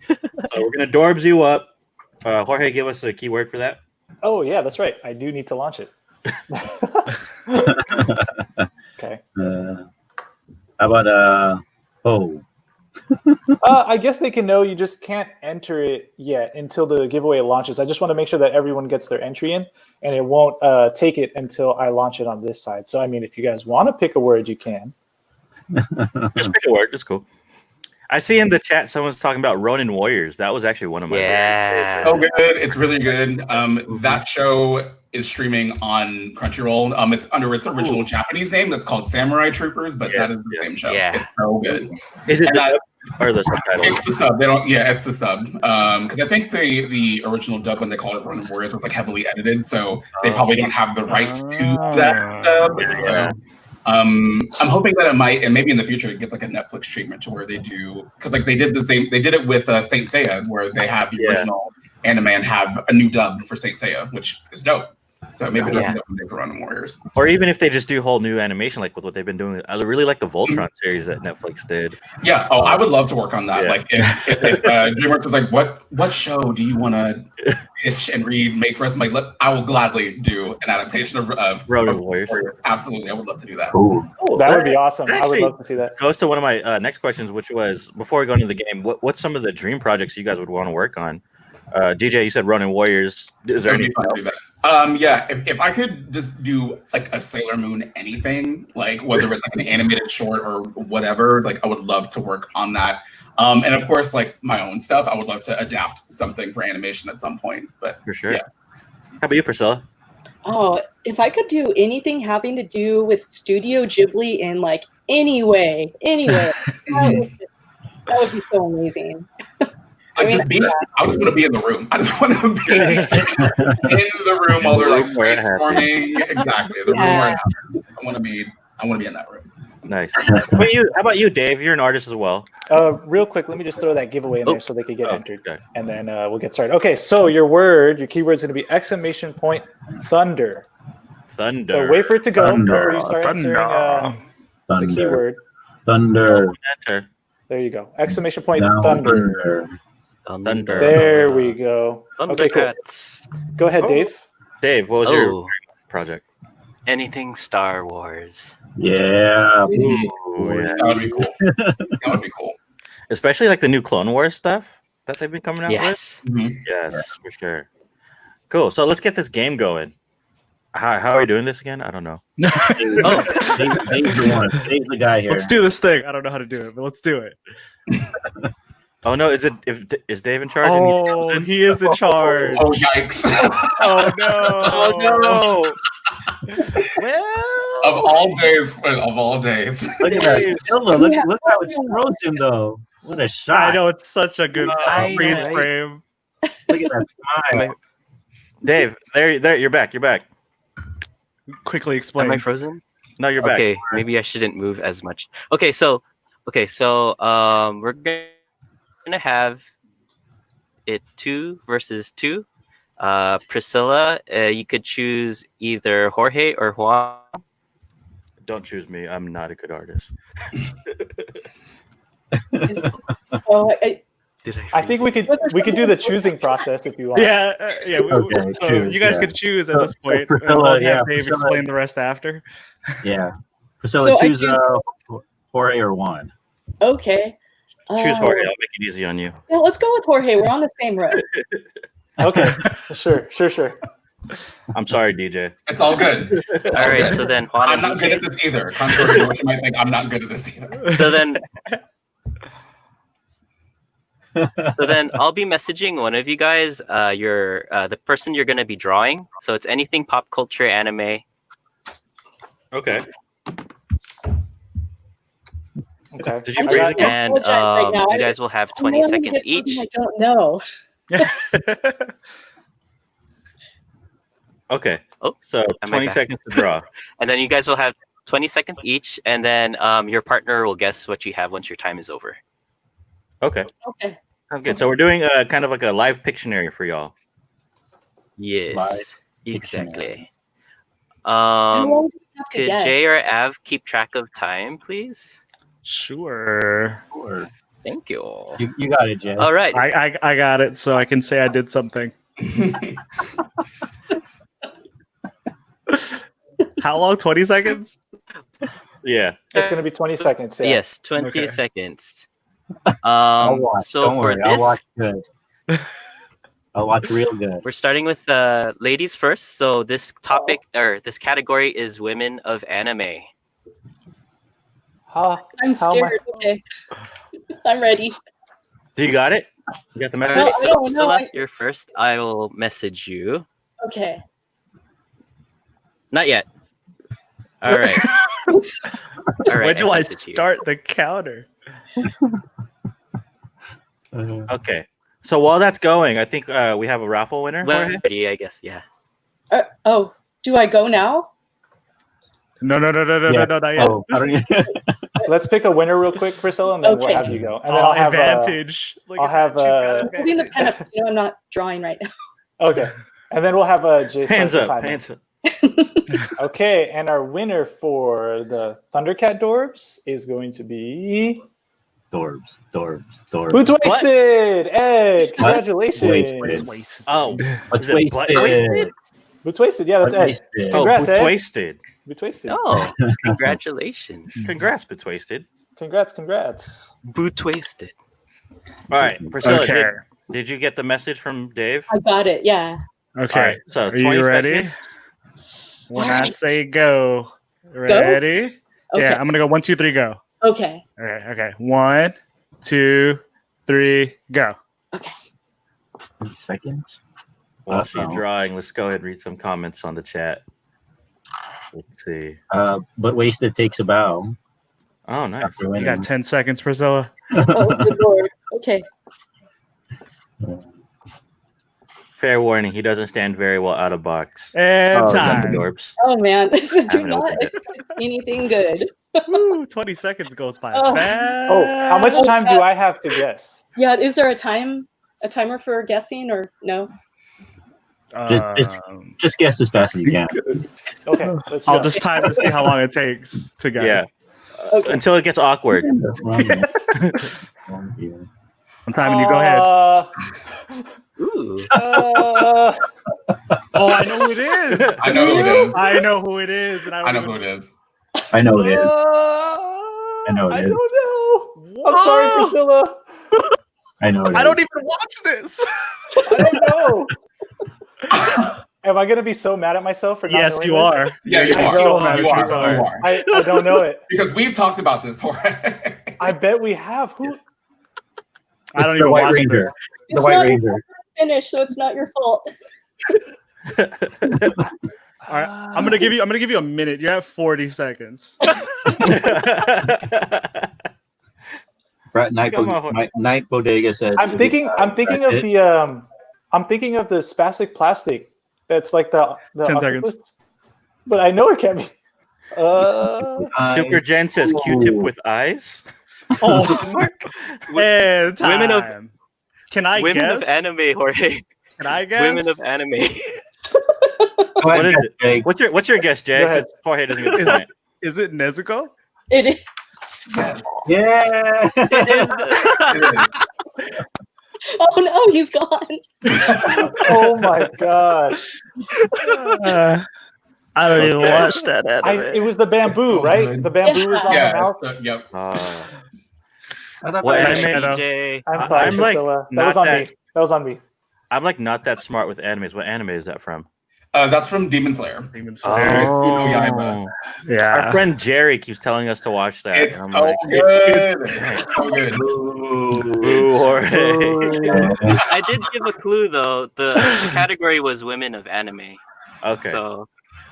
A: So we're gonna dorbs you up. Jorge, give us a keyword for that.
B: Oh yeah, that's right. I do need to launch it. Okay.
E: How about
B: I guess they can know. You just can't enter it yet until the giveaway launches. I just want to make sure that everyone gets their entry in, and it won't take it until I launch it on this side. So I mean, if you guys want to pick a word, you can.
A: Just make it work. It's cool. I see in the chat someone's talking about Ronin Warriors. That was actually one of my
C: Yeah.
F: Oh, good. It's really good. That show is streaming on Crunchyroll. It's under its original Japanese name. That's called Samurai Troopers, but that is the same show.
C: Yeah.
F: It's so good.
A: Is it
F: And
A: the dub or the subtitles?
F: It's the sub. They don't. Yeah, it's the sub. Because I think the original dub when they called it Ronin Warriors was like heavily edited, so they probably don't have the rights to that dub. So. I'm hoping that it might, and maybe in the future it gets like a Netflix treatment to where they do, because like they did it with Saint Seiya, where they have the original anime and have a new dub for Saint Seiya, which is dope. So maybe they'll do that one day for Ronin Warriors.
A: Or even if they just do whole new animation, like with what they've been doing. I really like the Voltron series that Netflix did.
F: Yeah. Oh, I would love to work on that.
A: Yeah.
F: Like if DreamWorks was like, what show do you want to pitch and make for us? I'm like, I will gladly do an adaptation of
A: Ronin Warriors.
F: Absolutely, I would love to do that.
E: Ooh.
B: That would be awesome. I would
A: Actually,
B: love to see that.
A: Goes to one of my next questions, which was before we go into the game. What's some of the dream projects you guys would want to work on? DJ, you said Ronin Warriors. Is there anything else?
F: Yeah, if I could just do like a Sailor Moon anything, like whether it's like an animated short or whatever, like I would love to work on that. And of course, like my own stuff, I would love to adapt something for animation at some point. But
A: For sure.
F: yeah.
A: How about you, Priscilla?
G: Oh, if I could do anything having to do with Studio Ghibli in like any way, that would be so amazing.
F: I just want to be in the room. I just want to be in the room while they're like brainstorming. Exactly, the room where it happens. I want to be in that room.
A: Nice. How about you, Dave? You're an artist as well.
B: Real quick, let me just throw that giveaway in there so they could get entered,
A: okay.
B: and then we'll get started. Okay, so your keyword is going to be exclamation point thunder.
A: Thunder.
B: So wait for it to go before you start
D: Thunder.
B: answering the keyword.
E: Thunder.
A: Enter.
B: There you go. Exclamation point thunder.
A: Thunder.
B: There we go. Okay, cool.
C: Thundercats.
B: Go ahead, Dave.
A: Dave, what was your project?
C: Anything Star Wars.
E: Yeah.
F: That would be cool. That would be cool.
A: Especially like the new Clone Wars stuff that they've been coming out
C: Yes.
A: with.
F: Mhm.
A: Yes, for sure. Cool. So let's get this game going. How are we doing this again? I don't know.
E: Dave's the one. Dave's the guy here.
D: Let's do this thing. I don't know how to do it, but let's do it.
A: Oh no, is Dave in charge?
D: Oh, he is in charge.
F: Oh yikes!
D: Oh no!
A: Oh no!
D: Well,
F: Of all days.
E: Look at that. Look how it's frozen though. What a shot.
D: I know it's such a good
C: I
D: freeze
C: know, right?
D: frame.
E: Look at that smile.
A: Dave, there, you're back. You're back.
D: Quickly explain.
C: Am I frozen?
A: No, you're back.
C: Okay, maybe I shouldn't move as much. Okay, so we're gonna have it 2 versus 2. Priscilla, you could choose either Jorge or Juan.
A: Don't choose me. I'm not a good artist.
C: Did
B: I think we could do the choosing process if you want.
D: Yeah, yeah.
E: Okay,
D: So
E: choose,
D: you guys
E: yeah.
D: could choose at this point.
E: Priscilla,
D: and I'll
E: yeah,
D: have Dave
E: Priscilla.
D: explain the rest after.
E: Yeah. Priscilla,
G: So I
E: choose
G: choose-
E: Jorge or Juan.
G: Okay.
A: Choose Jorge. I'll make it easy on you.
G: Yeah, let's go with Jorge. We're on the same road.
B: Okay. Sure.
A: I'm sorry, DJ.
F: It's all good.
C: All right, so then Juan
F: I'm
C: and
F: not good at
C: DJ.
F: this either. Contrary to what you might think, I'm not good at this either.
C: So then I'll be messaging one of you guys. The person you're gonna be drawing. So it's anything pop culture, anime.
A: Okay.
B: Okay.
A: Did you
B: I
A: freeze
B: got-
A: again?
C: And
G: apologize right now.
C: you guys will have 20
G: I'm gonna
C: seconds
G: get something
C: each.
G: I don't know.
A: Okay.
C: Oh,
A: So
C: am I
A: 20
C: back?
A: seconds to draw.
C: And then you guys will have 20 seconds each, and then your partner will guess what you have once your time is over.
A: Okay.
G: Okay.
A: Sounds good. So we're doing kind of like a live Pictionary for y'all.
C: Yes, exactly.
G: How long do we have to
C: Could
G: guess?
C: Jay or Av keep track of time, please?
D: Sure.
E: Sure.
C: Thank you.
E: You got it, Jay.
C: All right.
D: I got it, so I can say I did something. How long? 20 seconds?
A: Yeah.
B: It's going to be 20 seconds. Yeah.
C: Yes, 20
D: Okay.
C: seconds.
E: I'll watch.
C: So
E: Don't
C: for
E: worry. I'll
C: this,
E: watch good. I'll watch real good.
C: we're starting with ladies first. So this topic or this category is women of anime.
B: I'm
G: I'm scared. Okay. I'm ready.
A: Do you got it? You got the message?
G: No, I
C: So,
G: don't know.
C: Priscilla, you're first. I will message you.
G: Okay.
C: Not yet. All right. All right.
D: When do I
C: sent it to you.
D: start the counter?
A: Okay. So while that's going, I think we have a raffle winner.
C: Well,
A: Jorge?
C: ready, I guess. Yeah.
G: Oh, do I go now?
D: No, not yet.
E: Oh, I don't,
B: Let's pick a winner real quick, Priscilla, and then we'll
G: Okay.
B: have you go. And then I'll have
D: advantage. Look
B: I'll
D: at
B: have,
D: that. She's got
G: Holding the
D: advantage.
G: pen up. I'm not drawing right now.
B: okay, and then we'll have Jay start
A: Hands
B: the
A: up.
B: timer.
A: Hands up.
B: Okay, and our winner for the Thundercat Dorbs is going to be
E: Dorbs.
B: Boots Wasted. Ed,
E: What?
B: congratulations.
E: Wasted.
A: Oh,
E: What's
A: is it butt wasted?
E: wasted?
B: Boots Wasted. Yeah, that's Ed.
E: Wasted.
A: Oh,
B: Congrats,
A: Boots
B: Ed.
A: wasted.
B: Boots Wasted.
C: Oh, congratulations.
A: Congrats, Boots wasted.
B: Congrats.
C: Boot wasted.
A: All right, Priscilla,
D: Okay.
A: did you get the message from Dave?
G: I got it. Yeah.
D: Okay.
A: All right, so
D: Are
A: 20
D: you ready?
A: seconds.
D: When
G: All
D: I
G: right.
D: say go. Ready?
G: Okay.
D: Yeah, I'm gonna go 1, 2, 3, go.
G: Okay.
D: Okay. 1, 2, 3, go.
E: 20 seconds.
A: While she's
E: Uh-oh.
A: drawing, let's go ahead and read some comments on the chat. Let's see.
E: But wasted takes a bow.
A: Oh, nice.
E: After
D: You
E: winning.
D: got 10 seconds, Priscilla.
G: Oh, good Lord. Okay.
A: Fair warning, he doesn't stand very well out of box.
D: And
A: Oh,
D: time.
A: Dumbledorbs.
G: Oh man, this is do
A: haven't
G: not
A: opened it.
G: expect anything good.
D: Woo, 20 seconds goes by
G: Oh.
D: fast.
B: Oh, how much time do I have to guess?
G: Yeah. Is there a timer for guessing or no?
E: Just guess as fast as you can.
B: Okay, let's
D: I'll
B: go.
D: just time to see how long it takes to get.
A: Yeah.
G: Okay.
A: Until it gets awkward.
D: I'm timing you. Go ahead.
C: Ooh.
D: Oh, I know who it is.
F: I know who it is.
D: I know who it is, and
F: I know who it is.
E: I know it is. I know
B: I
E: it is.
B: don't know. I'm sorry, Priscilla.
E: I know it is.
D: I don't even watch this.
B: I don't know. Am I gonna be so mad at myself for not
D: Yes,
B: knowing
D: you
B: this?
D: are.
F: Yeah, you
B: I
F: are.
B: don't know.
F: You are.
B: I don't know it.
F: Because we've talked about this, Jorge.
B: I bet we have. Who?
D: I don't
E: It's the
D: even
E: White
D: watch
E: Ranger.
D: this.
E: The
G: It's
E: White
G: not
E: Ranger.
G: finished, so it's not your fault.
D: All right, I'm gonna give you a minute. You have 40 seconds.
E: Night Bodega says.
B: I'm thinking of the spastic plastic. That's like the
D: 10 seconds.
B: octopus. But I know it can't be.
A: Super Jen says Q-tip with eyes.
D: Oh, and time.
C: Women of-
D: Can I
C: Women
D: guess?
C: of anime, Jorge.
D: Can I guess?
C: Women of anime.
A: What is it? What's your guess, Jay?
B: Go ahead.
A: Since Jorge doesn't get the point.
D: Is it Nezuko?
G: It is.
E: Yeah.
C: It is.
G: Oh no, he's gone.
B: Oh my god!
D: I don't even watch that
B: It was the bamboo, right? The bamboo was on the
F: Yeah.
B: mouth.
F: Yep.
A: What
D: anime?
C: DJ.
B: I'm sorry,
A: I'm like
B: Priscilla. That
A: not
B: was on
A: that-
B: me. That was on me.
A: I'm like not that smart with animes. What anime is that from?
F: That's from Demon Slayer.
D: Demon Slayer.
F: Uno Yaiba.
D: Yeah.
A: Our friend Jerry keeps telling us to watch that.
F: It's
A: and I'm
F: so
A: like,
F: good. It's so good.
A: Boo, Jorge.
C: I did give a clue though. The category was women of anime.
A: Okay.
C: So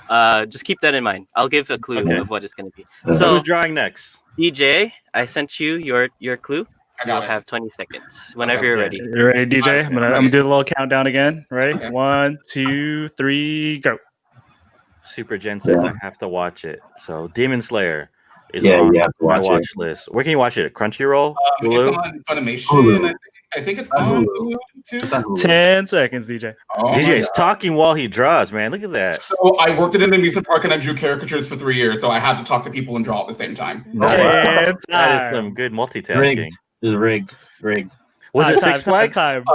C: just keep that in mind. I'll give a clue
A: Okay.
C: of what it's going to be.
A: So
C: So
A: who's drawing next?
C: DJ, I sent you your clue.
F: I
C: You'll
F: got it.
C: have 20 seconds whenever
F: Okay.
C: you're ready.
D: You ready, DJ? I'm gonna do a little countdown again. Ready?
F: Okay.
D: 1, 2, 3, go.
A: Super Jen says I have to watch it. So Demon Slayer is
E: Yeah,
A: on
E: you have to
A: my
E: watch
A: watch list. Where can you watch it? Crunchyroll? Hulu?
F: It's on Funimation.
E: Hulu.
F: I think it's on Hulu too.
D: 10 seconds, DJ.
F: Oh my
A: DJ's
F: God.
A: talking while he draws, man. Look at that.
F: So I worked at an amusement park and I drew caricatures for 3 years, so I had to talk to people and draw at the same time.
A: Nice.
D: And
A: That is
D: time.
A: some good multitasking.
E: Rigged. This is rigged.
A: Was it
D: Time,
A: Six Flags?
D: time.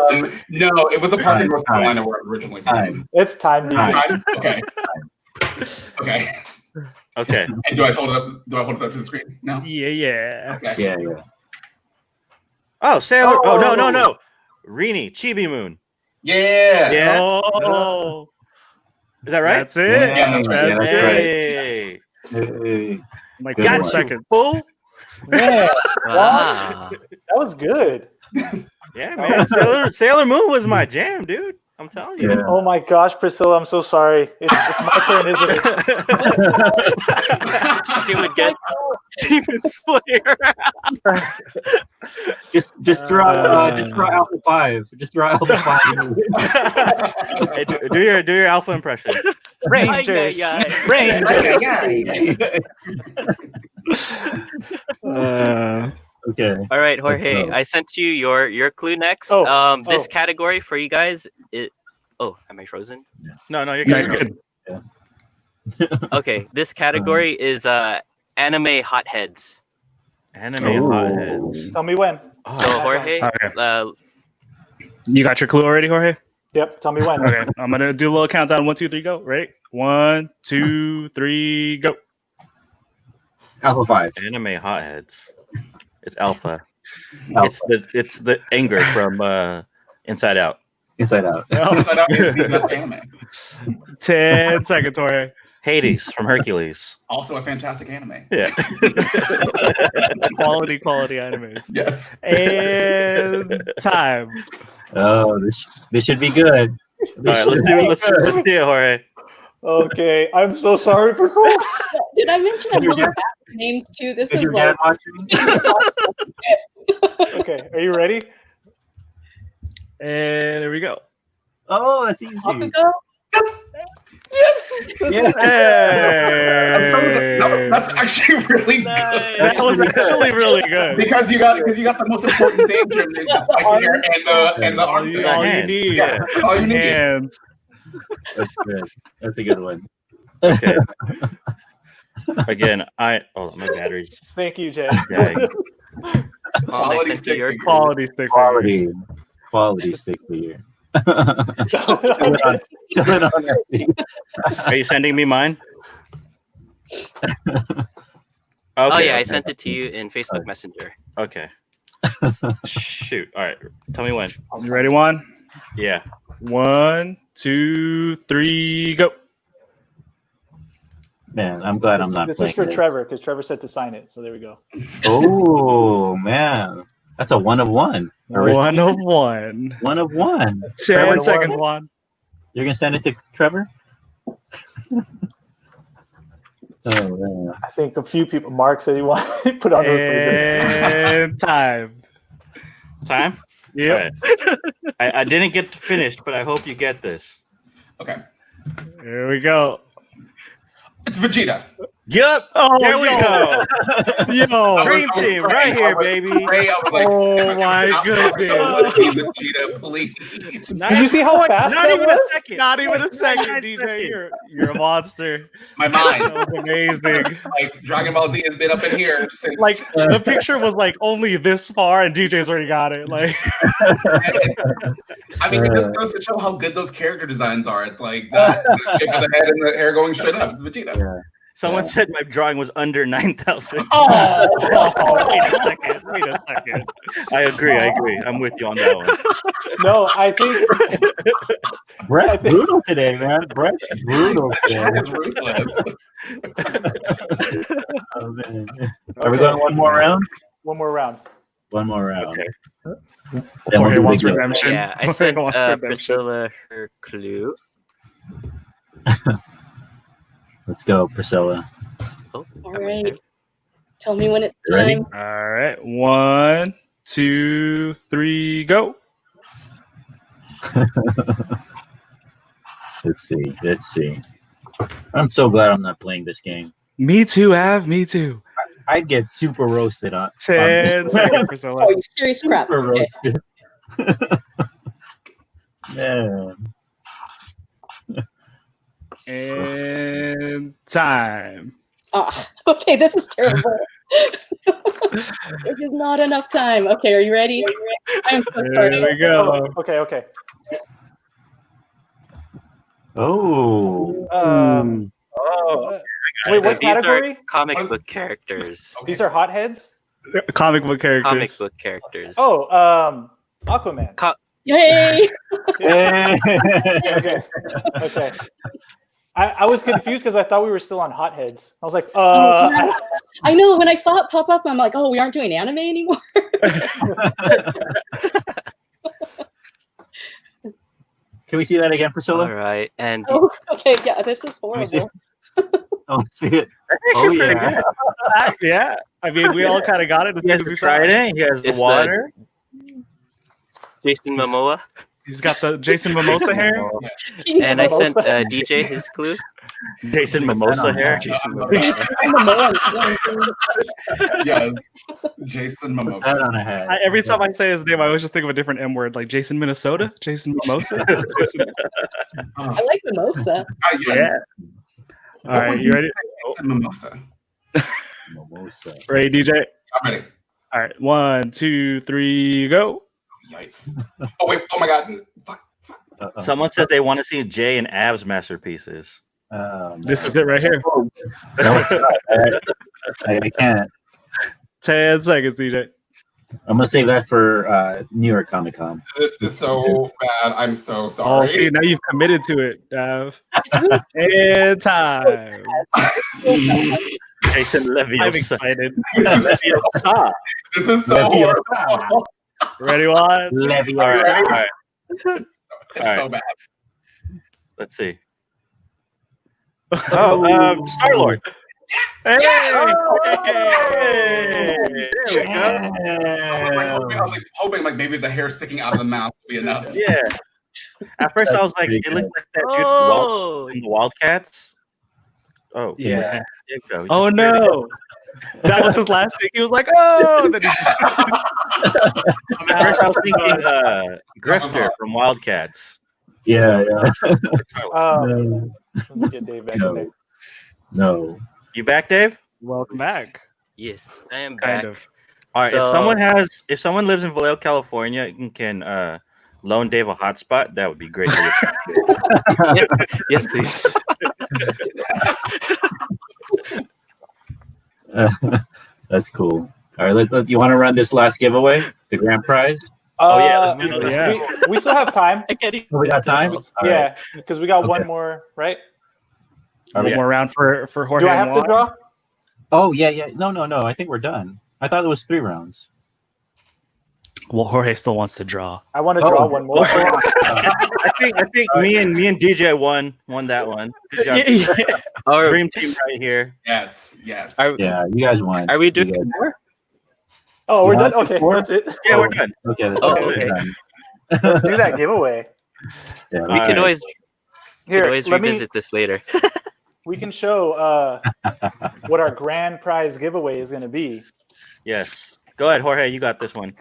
F: No, it was a park in North
E: Time.
F: Carolina where I'm originally from.
E: Time.
B: It's time.
E: Time.
F: Okay. Okay.
A: Okay.
F: And do I hold it up? Do I hold it up to the screen? No.
D: Yeah.
F: Okay.
E: Yeah.
A: Oh, Sailor. Oh, no. Rini, Chibi Moon.
F: Yeah.
A: Yeah.
D: Oh,
A: Is that right?
D: that's it.
F: Yeah, that's right.
E: Yeah, that's right.
A: Hey.
E: Hey.
D: Like
E: Good
A: Got
D: 4
E: one.
A: you,
D: seconds.
A: fool.
B: Man,
C: Wow.
B: that was good.
A: Yeah, man. Sailor Moon was my jam, dude. I'm telling you.
E: Yeah.
B: Oh my gosh, Priscilla, I'm so sorry. It's my turn, isn't it?
C: She would get Demon Slayer.
E: Just draw Alpha 5. Just draw Alpha 5.
A: Hey, do your alpha impression.
B: Rangers.
C: Ay, ay,
B: Rangers.
E: Okay.
C: All right, Jorge.
E: Let's go.
C: I sent you your clue next. This category for you guys. Am I frozen?
A: No, you're
D: No,
A: good.
D: you're good.
C: Okay, this category is anime hotheads.
A: Anime hotheads.
B: Tell me when.
C: So Jorge,
D: Okay. You got your clue already, Jorge?
B: Yep, tell me when.
D: Okay, I'm gonna do a little countdown. 1, 2, 3, go. Right? 1, 2, 3, go.
E: Alpha 5.
A: Anime hotheads. It's alpha.
E: Alpha.
A: It's the anger from Inside Out.
E: Inside Out.
F: Inside Out is the best anime.
D: 10 seconds, Jorge.
A: Hades from Hercules.
F: Also a fantastic anime.
A: Yeah.
D: Quality animes.
F: Yes.
D: And time.
E: Oh, this should be good.
A: All right, let's do it. Let's do it, Jorge.
B: Okay, I'm so sorry, Priscilla.
G: Did I mention I'm really bad with names too? This
E: Is
G: is
E: your
G: like
E: dad watching?
B: Okay, are you ready?
D: And there we go.
E: Oh, that's easy.
G: off we go.
E: Yeah.
D: Hey.
F: That's actually really good.
D: That was actually really good.
F: Because you got the most important things from the spiky hair and the
D: All
F: arm
D: you,
F: thing.
D: all you
A: Hands.
D: need.
F: Yeah, that's all you need.
D: Hands.
E: That's good. That's a good one.
A: Okay. Again, my batteries.
B: Thank you, Jay.
A: Yeah.
C: I sent you your
F: stick
D: Quality stick.
E: Quality stick figure.
B: Okay.
E: Chill it on that seat.
A: Are you sending me mine?
C: Oh yeah, I sent it to you in Facebook Messenger.
A: Okay. Shoot. All right. Tell me when.
D: You ready, Juan?
A: Yeah.
D: 1, 2, 3, go.
E: Man, I'm glad I'm not
B: This
E: playing
B: is for
E: this.
B: Trevor because Trevor said to sign it. So there we go.
E: Oh, man. That's a 1 of 1.
D: 1 of 1.
E: 1 of 1.
D: 10 seconds, Juan.
E: You're going to send it to Trevor? Oh, man.
B: I think a few people. Mark said he wanted to put on
D: And time.
A: Time?
D: Yep.
A: All right. I didn't get to finish, but I hope you get this.
F: Okay.
D: Here we go.
F: It's Vegeta.
A: Yep.
D: Oh,
A: There we go.
D: Yo.
A: Dream team right here, baby.
F: I was like,
D: Oh, my goodness.
F: Vegeta, please.
B: Did you see how fast
A: Not
B: that
A: even a
B: was?
A: second.
D: Not even a second,
A: 9
D: DJ.
A: seconds.
D: You're a monster.
F: My
D: That
F: mind,
D: was amazing.
F: like Dragon Ball Z, has been up in here since.
D: Like the picture was like only this far, and DJ's already got it. Like,
F: I mean, it just goes to show how good those character designs are. It's like the shape of the head and the hair going straight up. It's Vegeta.
E: Yeah.
A: Someone said my drawing was under 9,000.
F: Oh,
A: Wait a second. I agree. I'm with you on that one.
B: No, I think
E: Brett's brutal today, man. Brett's brutal today.
F: it's ruthless.
E: Oh, man. Are we going one more round?
B: one more round.
E: One more round.
A: Okay.
E: Then
D: Jorge
E: we'll
D: wants
E: do the-
D: redemption.
C: Yeah, I
D: Jorge
C: sent
D: wants redemption.
C: Priscilla her clue.
E: Let's go, Priscilla.
C: Oh,
G: All right. Tell me when it's
E: You ready?
G: time.
D: All right. 1, 2, 3, go.
E: Let's see. I'm so glad I'm not playing this game.
D: Me too, Av. Me too.
E: I'd get super roasted on
D: 10 seconds, Priscilla.
G: Oh, you serious crap.
E: super
G: Okay.
E: roasted. Man.
D: And time.
G: Okay, this is terrible. This is not enough time. Okay, are you ready? I'm so
D: There
G: sorry.
D: we go.
B: Okay.
E: Oh.
B: Wait, what
C: These
B: category?
C: are comic book characters.
B: These are hotheads.
D: Comic book characters.
C: Comic book characters.
B: Oh, Aquaman.
G: Yay!
B: Okay. I was confused because I thought we were still on Hotheads. I was like,
G: I know. When I saw it pop up, I'm like, oh, we aren't doing anime anymore.
E: Can we see that again, Priscilla?
C: All right, and
G: Oh, okay, yeah, this is
E: Can we see
G: horrible.
E: it? Oh, see it.
A: Actually,
E: Oh,
A: pretty
E: yeah.
A: good.
D: Yeah, I mean, we all kind of got it as
A: He
D: soon
A: has
D: as
A: the
D: we saw it.
A: trident. He has the
C: It's the-
A: water.
C: Jason Momoa,
D: He's got the Jason Mimosa hair.
C: and I sent DJ his clue.
A: Jason Mimosa hair.
C: Jason Momoa.
F: Yes, Jason Momoa.
E: Hat on a hat.
D: Every time I say his name, I always just think of a different M word, like Jason Minnesota, Jason Mimosa. Jason-
G: I like mimosa.
A: Yeah.
D: All right, you ready?
F: Jason Mimosa.
E: Mimosa.
D: Ready, DJ?
F: I'm ready.
D: All right, 1, 2, 3, go.
F: Yikes. Oh wait. Oh my God. Fuck.
E: Uh-oh.
A: Someone said they want to see Jay and Av's masterpieces.
D: This is it right here.
E: That was I can't.
D: 10 seconds, DJ.
E: I'm gonna save that for New York Comic Con.
F: This is so bad. I'm so
D: Oh,
F: sorry.
D: see, now you've committed to it, Av. And time.
A: Jason
D: I'm
A: Leviosa.
D: excited.
A: Leviosa.
F: This is so
E: Leviosa.
F: horrible.
D: Ready, one?
A: All
E: Leviosa.
A: right. All right.
F: It's
A: All
F: so
A: right.
F: bad.
A: Let's see. Oh, Star Lord.
D: Hey!
A: There we go.
F: I was like hoping like maybe the hair sticking out of the mouth would be enough.
A: Yeah. At first, I was like,
E: pretty
A: it looked like that dude
C: Oh,
A: from the Wildcats. Oh,
D: Yeah.
A: there you go. He
D: Oh
A: just-
D: no. That was his last thing. He was like, oh, and then he just
A: At first, I was thinking Grifter from Wildcats.
E: Yeah, yeah.
B: Let me get Dave back in there.
E: No.
A: You back, Dave?
D: welcome back.
C: yes, I am back.
D: Kind of.
A: All right.
C: So-
A: If someone lives in Vallejo, California, and can loan Dave a hotspot, that would be great.
C: Yes, please.
E: That's cool. All right, you want to run this last giveaway, the grand prize?
A: Oh, yeah, let's do this.
D: Yeah.
B: We still have time.
C: I can't even.
E: Oh, we got time. All right.
B: Yeah, because we got one
E: Okay.
B: more, right?
D: One more round for Jorge.
B: Do I
D: and
B: have to
D: Juan.
B: draw?
E: Oh yeah, yeah. No. I think we're done. I thought it was 3 rounds.
D: Well, Jorge still wants to draw.
B: I want to draw one more.
A: I think me and DJ won that one. Good job.
C: Are,
A: Dream team right here.
F: Yes. Yes.
C: are,
E: Yeah, you guys won.
C: are we
E: You
C: doing
E: guys-
C: more?
B: Oh, we're
E: You
B: done.
E: want
B: Okay,
E: more?
B: that's it.
A: Yeah, we're done.
E: Okay.
C: Oh,
E: we're
C: okay.
E: done.
B: Let's do that giveaway.
E: Yeah,
C: We could
A: right.
C: always
B: Here,
C: always
B: let me.
C: revisit this later.
B: We can show what our grand prize giveaway is going to be.
A: Yes. Go ahead, Jorge. You got this one.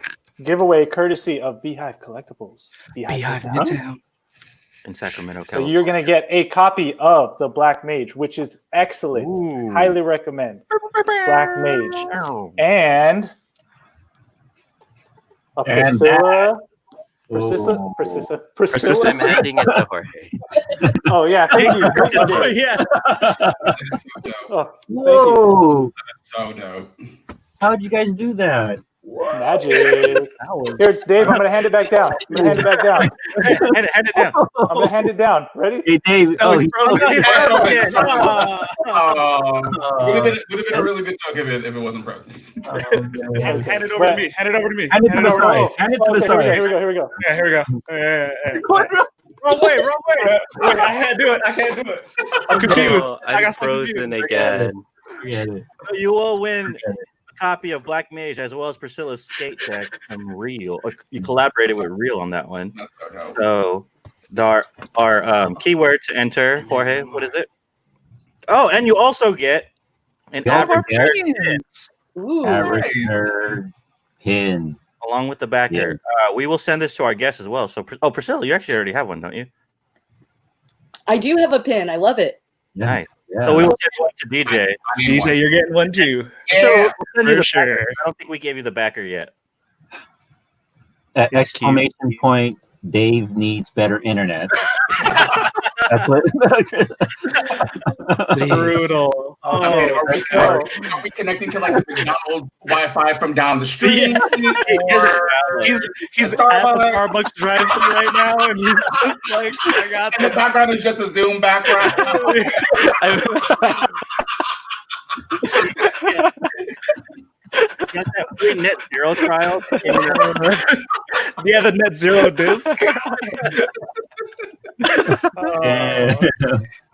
B: Giveaway courtesy of Beehive Collectibles.
D: Beehive
B: Midtown.
D: Midtown.
A: In Sacramento,
B: So
A: California.
B: you're going to get a copy of the Black Mage, which is excellent.
A: Ooh.
B: Highly recommend. Black Mage.
A: Oh.
B: And a
E: And
B: Priscilla.
E: Oh.
B: Priscilla.
C: I'm handing it to Jorge.
B: Oh, yeah. Thank you. Thank you,
D: Oh,
B: Dave.
D: yeah.
F: That's so dope.
B: Oh, thank you.
E: Whoa!
F: That's so dope.
E: How'd you guys do that?
B: Magic. Here, Dave, I'm going to hand it back down. I'm going to hand it back down.
A: Hand it down.
B: I'm going to hand it down. Ready?
E: Hey, Dave.
D: Oh,
E: he's
D: he's frozen.
A: Oh, he's
F: frozen.
A: frozen.
F: Oh,
E: Oh.
F: would have been a really good joke if it wasn't frozen.
D: Hand it over to me. Hand it over to me.
E: Hand it to the
D: over to me.
E: side. Hand it to the
B: Okay,
E: side.
B: here we go.
D: Yeah, here we go. Wrong way. Wait, I can't do it. I'm confused.
C: Oh,
D: I
C: I'm
D: got so
C: frozen
D: confused.
C: again.
E: Yeah.
A: So you will win a copy of Black Mage as well as Priscilla's skate deck from Real. You collaborated with Real on that one.
F: That's so dope.
A: So our keyword to enter, Jorge, what is it? Oh, and you also get an
E: Yeah,
A: average
E: yeah.
G: Ooh.
E: Average
F: Nice.
E: nerd pin.
A: along with the backer. We will send this to our guests as well. So, Priscilla, you actually already have one, don't you?
G: I do have a pin. I love it.
E: Yeah.
A: Nice.
E: Yeah.
A: So we will send one to DJ.
F: I need one.
D: DJ, you're getting one too.
A: So
F: Yeah.
A: we'll send you
D: For
A: the
D: sure.
A: backer. I don't think we gave you the backer yet.
E: Exclamation point. Dave needs better internet. That's what.
D: Brutal.
F: Okay, are we connecting to like the McDonald's Wi-Fi from down the street?
D: He's at the Starbucks drive-thru right now, and he's just like, I got
F: And the background is just a Zoom background.
A: Got that free net zero trial.
D: Yeah, the net zero disc.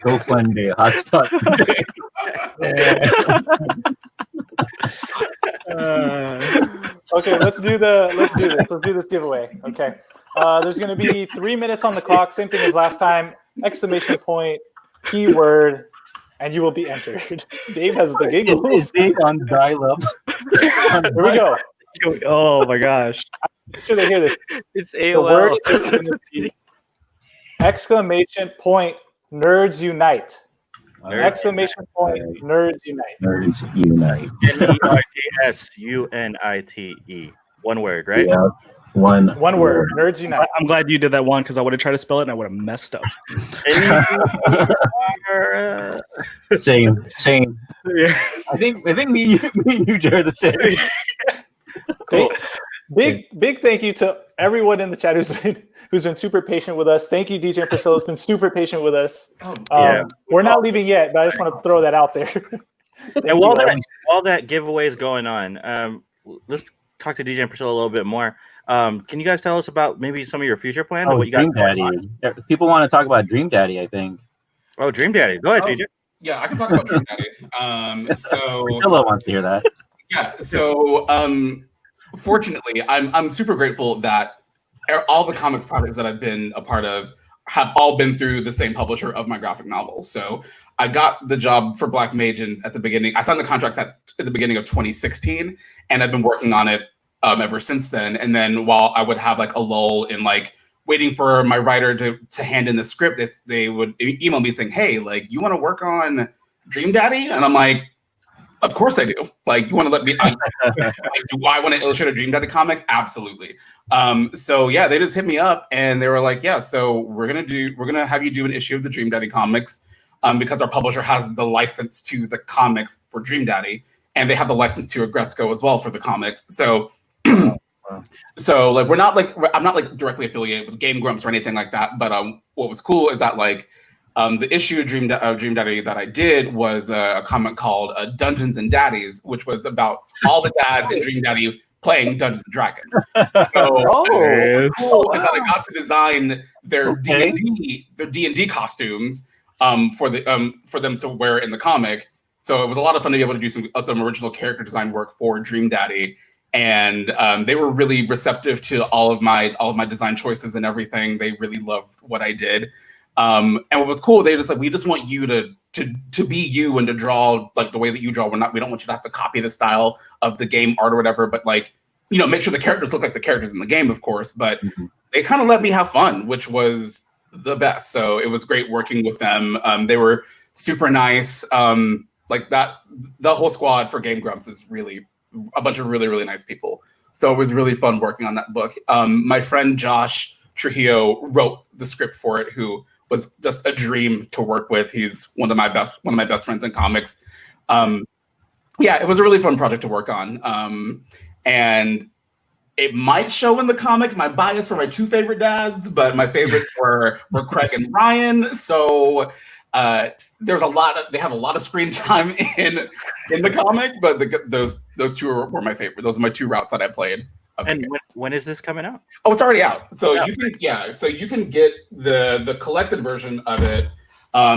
E: Go fun day, hotspot.
B: Okay, let's do this giveaway. Okay, there's going to be 3 minutes on the clock. Same thing as last time. Exclamation point, keyword, and you will be entered. Dave has the giggles.
E: Is Dave on dial-up?
B: Here we go.
D: Oh my gosh!
B: Make sure they hear this.
C: It's
B: The word
C: AOL.
B: is exclamation point, nerds unite. Exclamation point, nerds unite.
E: Nerds unite.
A: NERDSUNITE. One word, right?
E: Yeah. One
B: word, nerds unite.
D: I'm glad you did that one because I would have tried to spell it and I would have messed up.
E: Same.
D: Yeah.
E: I think me and you share the same.
B: Cool. Big thank you to everyone in the chat who's been super patient with us. Thank you, DJ and Priscilla, has been super patient with us. We're not leaving yet, but I just want to throw that out there.
A: And while that giveaway is going on, let's talk to DJ and Priscilla a little bit more. Can you guys tell us about maybe some of your future plans?
E: Oh,
A: what you
E: Dream
A: got
E: Daddy. People want to talk about Dream Daddy, I think.
A: Oh, Dream Daddy. Go ahead, DJ.
F: Yeah, I can talk about Dream Daddy. So
E: Priscilla wants to hear that.
F: yeah, so fortunately, I'm super grateful that all the comics projects that I've been a part of have all been through the same publisher of my graphic novels. So I got the job for Black Mage at the beginning. I signed the contracts at the beginning of 2016, and I've been working on it ever since then. And then while I would have like a lull in like waiting for my writer to hand in the script, they would email me saying, "Hey, like you want to work on Dream Daddy?" And I'm like, "Of course I do. Like, you want to let me? Do I want to illustrate a Dream Daddy comic? Absolutely." So yeah, they just hit me up and they were like, "Yeah, so we're gonna have you do an issue of the Dream Daddy comics, because our publisher has the license to the comics for Dream Daddy, and they have the license to Agretzko as well for the comics. So." So like I'm not like directly affiliated with Game Grumps or anything like that. But what was cool is that like the issue of Dream Daddy that I did was a comic called Dungeons and Daddies, which was about all the dads in Dream Daddy playing Dungeons and Dragons. So cool is that I got to design their D&D costumes for them to wear in the comic. So it was a lot of fun to be able to do some original character design work for Dream Daddy. And they were really receptive to all of my design choices and everything. They really loved what I did. And what was cool, they just like, we just want you to be you and to draw like the way that you draw. We don't want you to have to copy the style of the game art or whatever, but like, you know, make sure the characters look like the characters in the game, of course. But they kind of let me have fun, which was the best. So it was great working with them. They were super nice. Like that, the whole squad for Game Grumps is really a bunch of really, really nice people. So it was really fun working on that book. My friend Josh Trujillo wrote the script for it, who was just a dream to work with. He's one of my best friends in comics. Yeah, it was a really fun project to work on. And it might show in the comic my bias for my two favorite dads, but my favorites were Craig and Ryan. So they have a lot of screen time in the comic, but those two were my favorite. Those are my two routes that I played.
A: And when is this coming out?
F: Oh, it's already out. So you can get the collected version of it.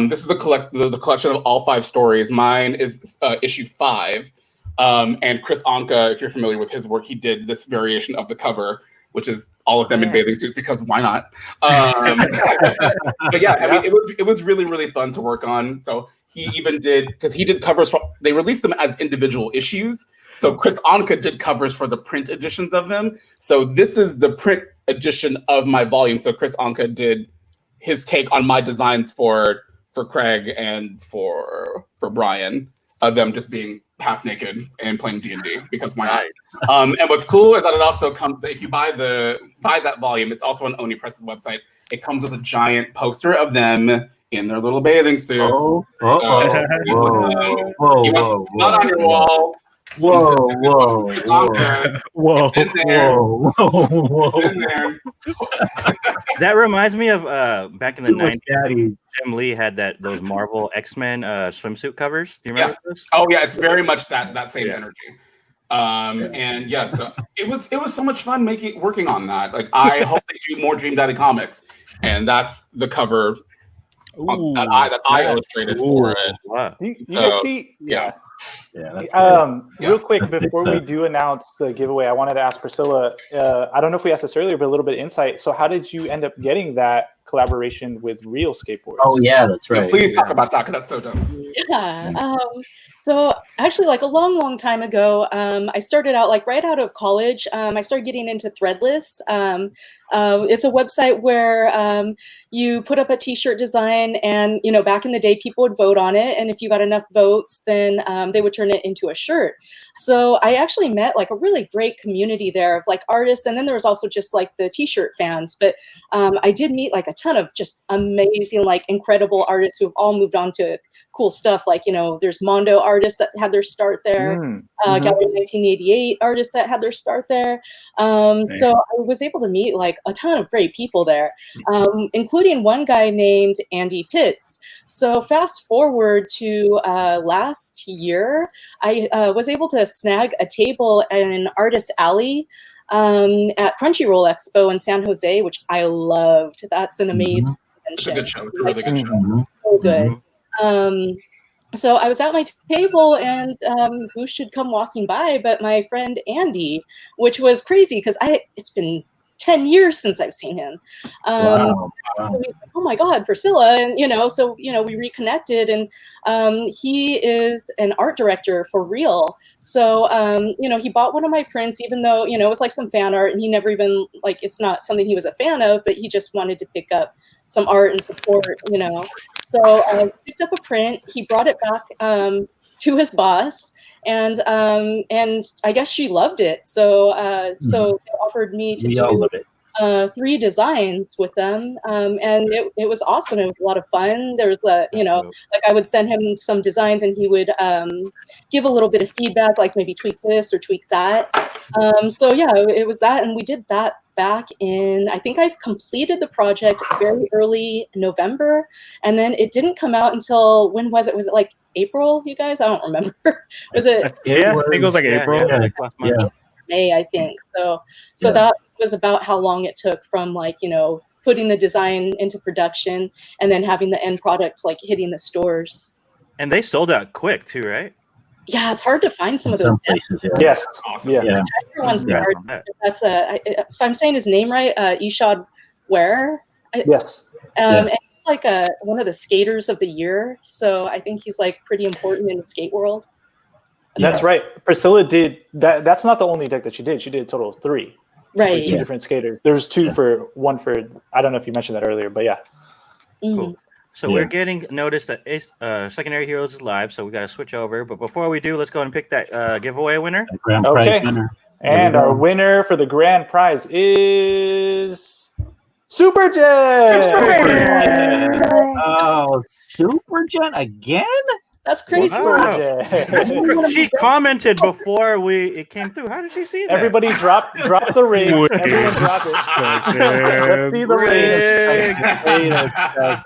F: This is the collection of all 5 stories. Mine is issue 5. And Chris Anka, if you're familiar with his work, he did this variation of the cover, which is all of them in bathing suits, because why not? But yeah, I mean, it was really, really fun to work on. So he even did, because he did covers they released them as individual issues. So Chris Anka did covers for the print editions of them. So this is the print edition of my volume. So Chris Anka did his take on my designs for Craig and for Brian, of them just being half naked and playing D&D, because why not? And what's cool is that it also comes, if you buy that volume, it's also on Oni Press's website. It comes with a giant poster of them in their little bathing suits.
E: Oh,
F: You want some sun on your wall.
E: Whoa.
F: In there. In there.
A: That reminds me of back in the 90s.
E: Daddy.
A: Jim Lee had those Marvel X-Men swimsuit covers. Do you remember this?
F: Oh yeah, it's very much that same energy. And yeah, so it was so much fun working on that. Like, I hope they do more Dream Daddy comics, and that's the cover that I illustrated for it.
A: Wow.
B: You guys see?
E: Yeah, that's
B: real quick before we do announce the giveaway, I wanted to ask Priscilla. I don't know if we asked this earlier, but a little bit of insight. So, how did you end up getting that collaboration with Real Skateboards?
E: Oh yeah, that's right.
F: Please talk about that, because that's so dope.
G: Yeah. So actually, like a long time ago, I started out like right out of college. I started getting into Threadless. It's a website where you put up a T-shirt design, and back in the day, people would vote on it, and if you got enough votes, then they would turn it into a shirt. So I actually met like a really great community there of like artists, and then there was also just like the T-shirt fans. But I did meet like a ton of just amazing, like incredible artists who have all moved on to cool stuff. Like there's Mondo artists that had their start there, Gallery 1988 artists that had their start there. So I was able to meet like a ton of great people there, including one guy named Andy Pitts. So fast forward to last year, I was able to snag a table in Artist Alley at Crunchyroll Expo in San Jose, which I loved. That's an amazing
F: It's
G: convention.
F: a good show. It's a really good show.
G: So good. So I was at my table, and who should come walking by but my friend Andy, which was crazy because it's been 10 years since I've seen him.
E: Wow.
G: So he's like, oh my God, Priscilla. And, so, we reconnected, and he is an art director for Real. So, he bought one of my prints, even though, it was like some fan art, and he never even, like, it's not something he was a fan of, but he just wanted to pick up some art and support, So I picked up a print. He brought it back to his boss, and I guess she loved it. So so they offered me to do 3 designs with them, and it was awesome. It was a lot of fun. There was like I would send him some designs, and he would give a little bit of feedback, like maybe tweak this or tweak that. So yeah, it was that, and we did that back in, I think I've completed the project very early November, and then it didn't come out until, when was it? Was it like April, you guys? I don't remember. Was it?
D: Yeah, I think it was like April.
A: Like last month.
G: May, I think. So that was about how long it took from like, putting the design into production and then having the end products like hitting the stores.
A: And they sold out quick too, right?
G: Yeah, it's hard to find some of those.
E: Places,
B: Yes.
F: Awesome.
B: Yeah.
G: Everyone's hard. That's if I'm saying his name right, Ishad Ware.
B: Yes.
G: And he's like one of the skaters of the year. So I think he's like pretty important in the skate world.
B: That's right. Priscilla did that. That's not the only deck that she did. She did a total of 3.
G: Right.
B: 2 different skaters. There's 2 for one for, I don't know if you mentioned that earlier, but yeah.
A: Cool. So we're getting notice that Secondary Heroes is live, so we got to switch over. But before we do, let's go and pick that giveaway winner.
E: Grand prize winner.
B: And our winner for the grand prize is Super Jen.
E: Oh, Super Jen again?
G: That's crazy.
A: Wow. She commented before it came through. How did she see that?
B: Everybody drop the ring. Everyone drop it. Let's see the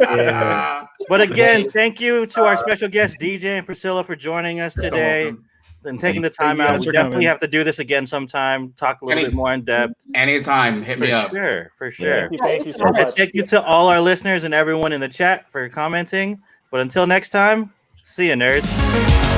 B: ring.
A: But again, thank you to our special guest DJ and Priscilla for joining us today and taking the time out. We definitely have to do this again sometime. Talk a little bit more in depth.
F: Anytime, hit me up.
A: For sure.
B: Thank you so much.
A: Thank you to all our listeners and everyone in the chat for commenting. But until next time, see you, nerds.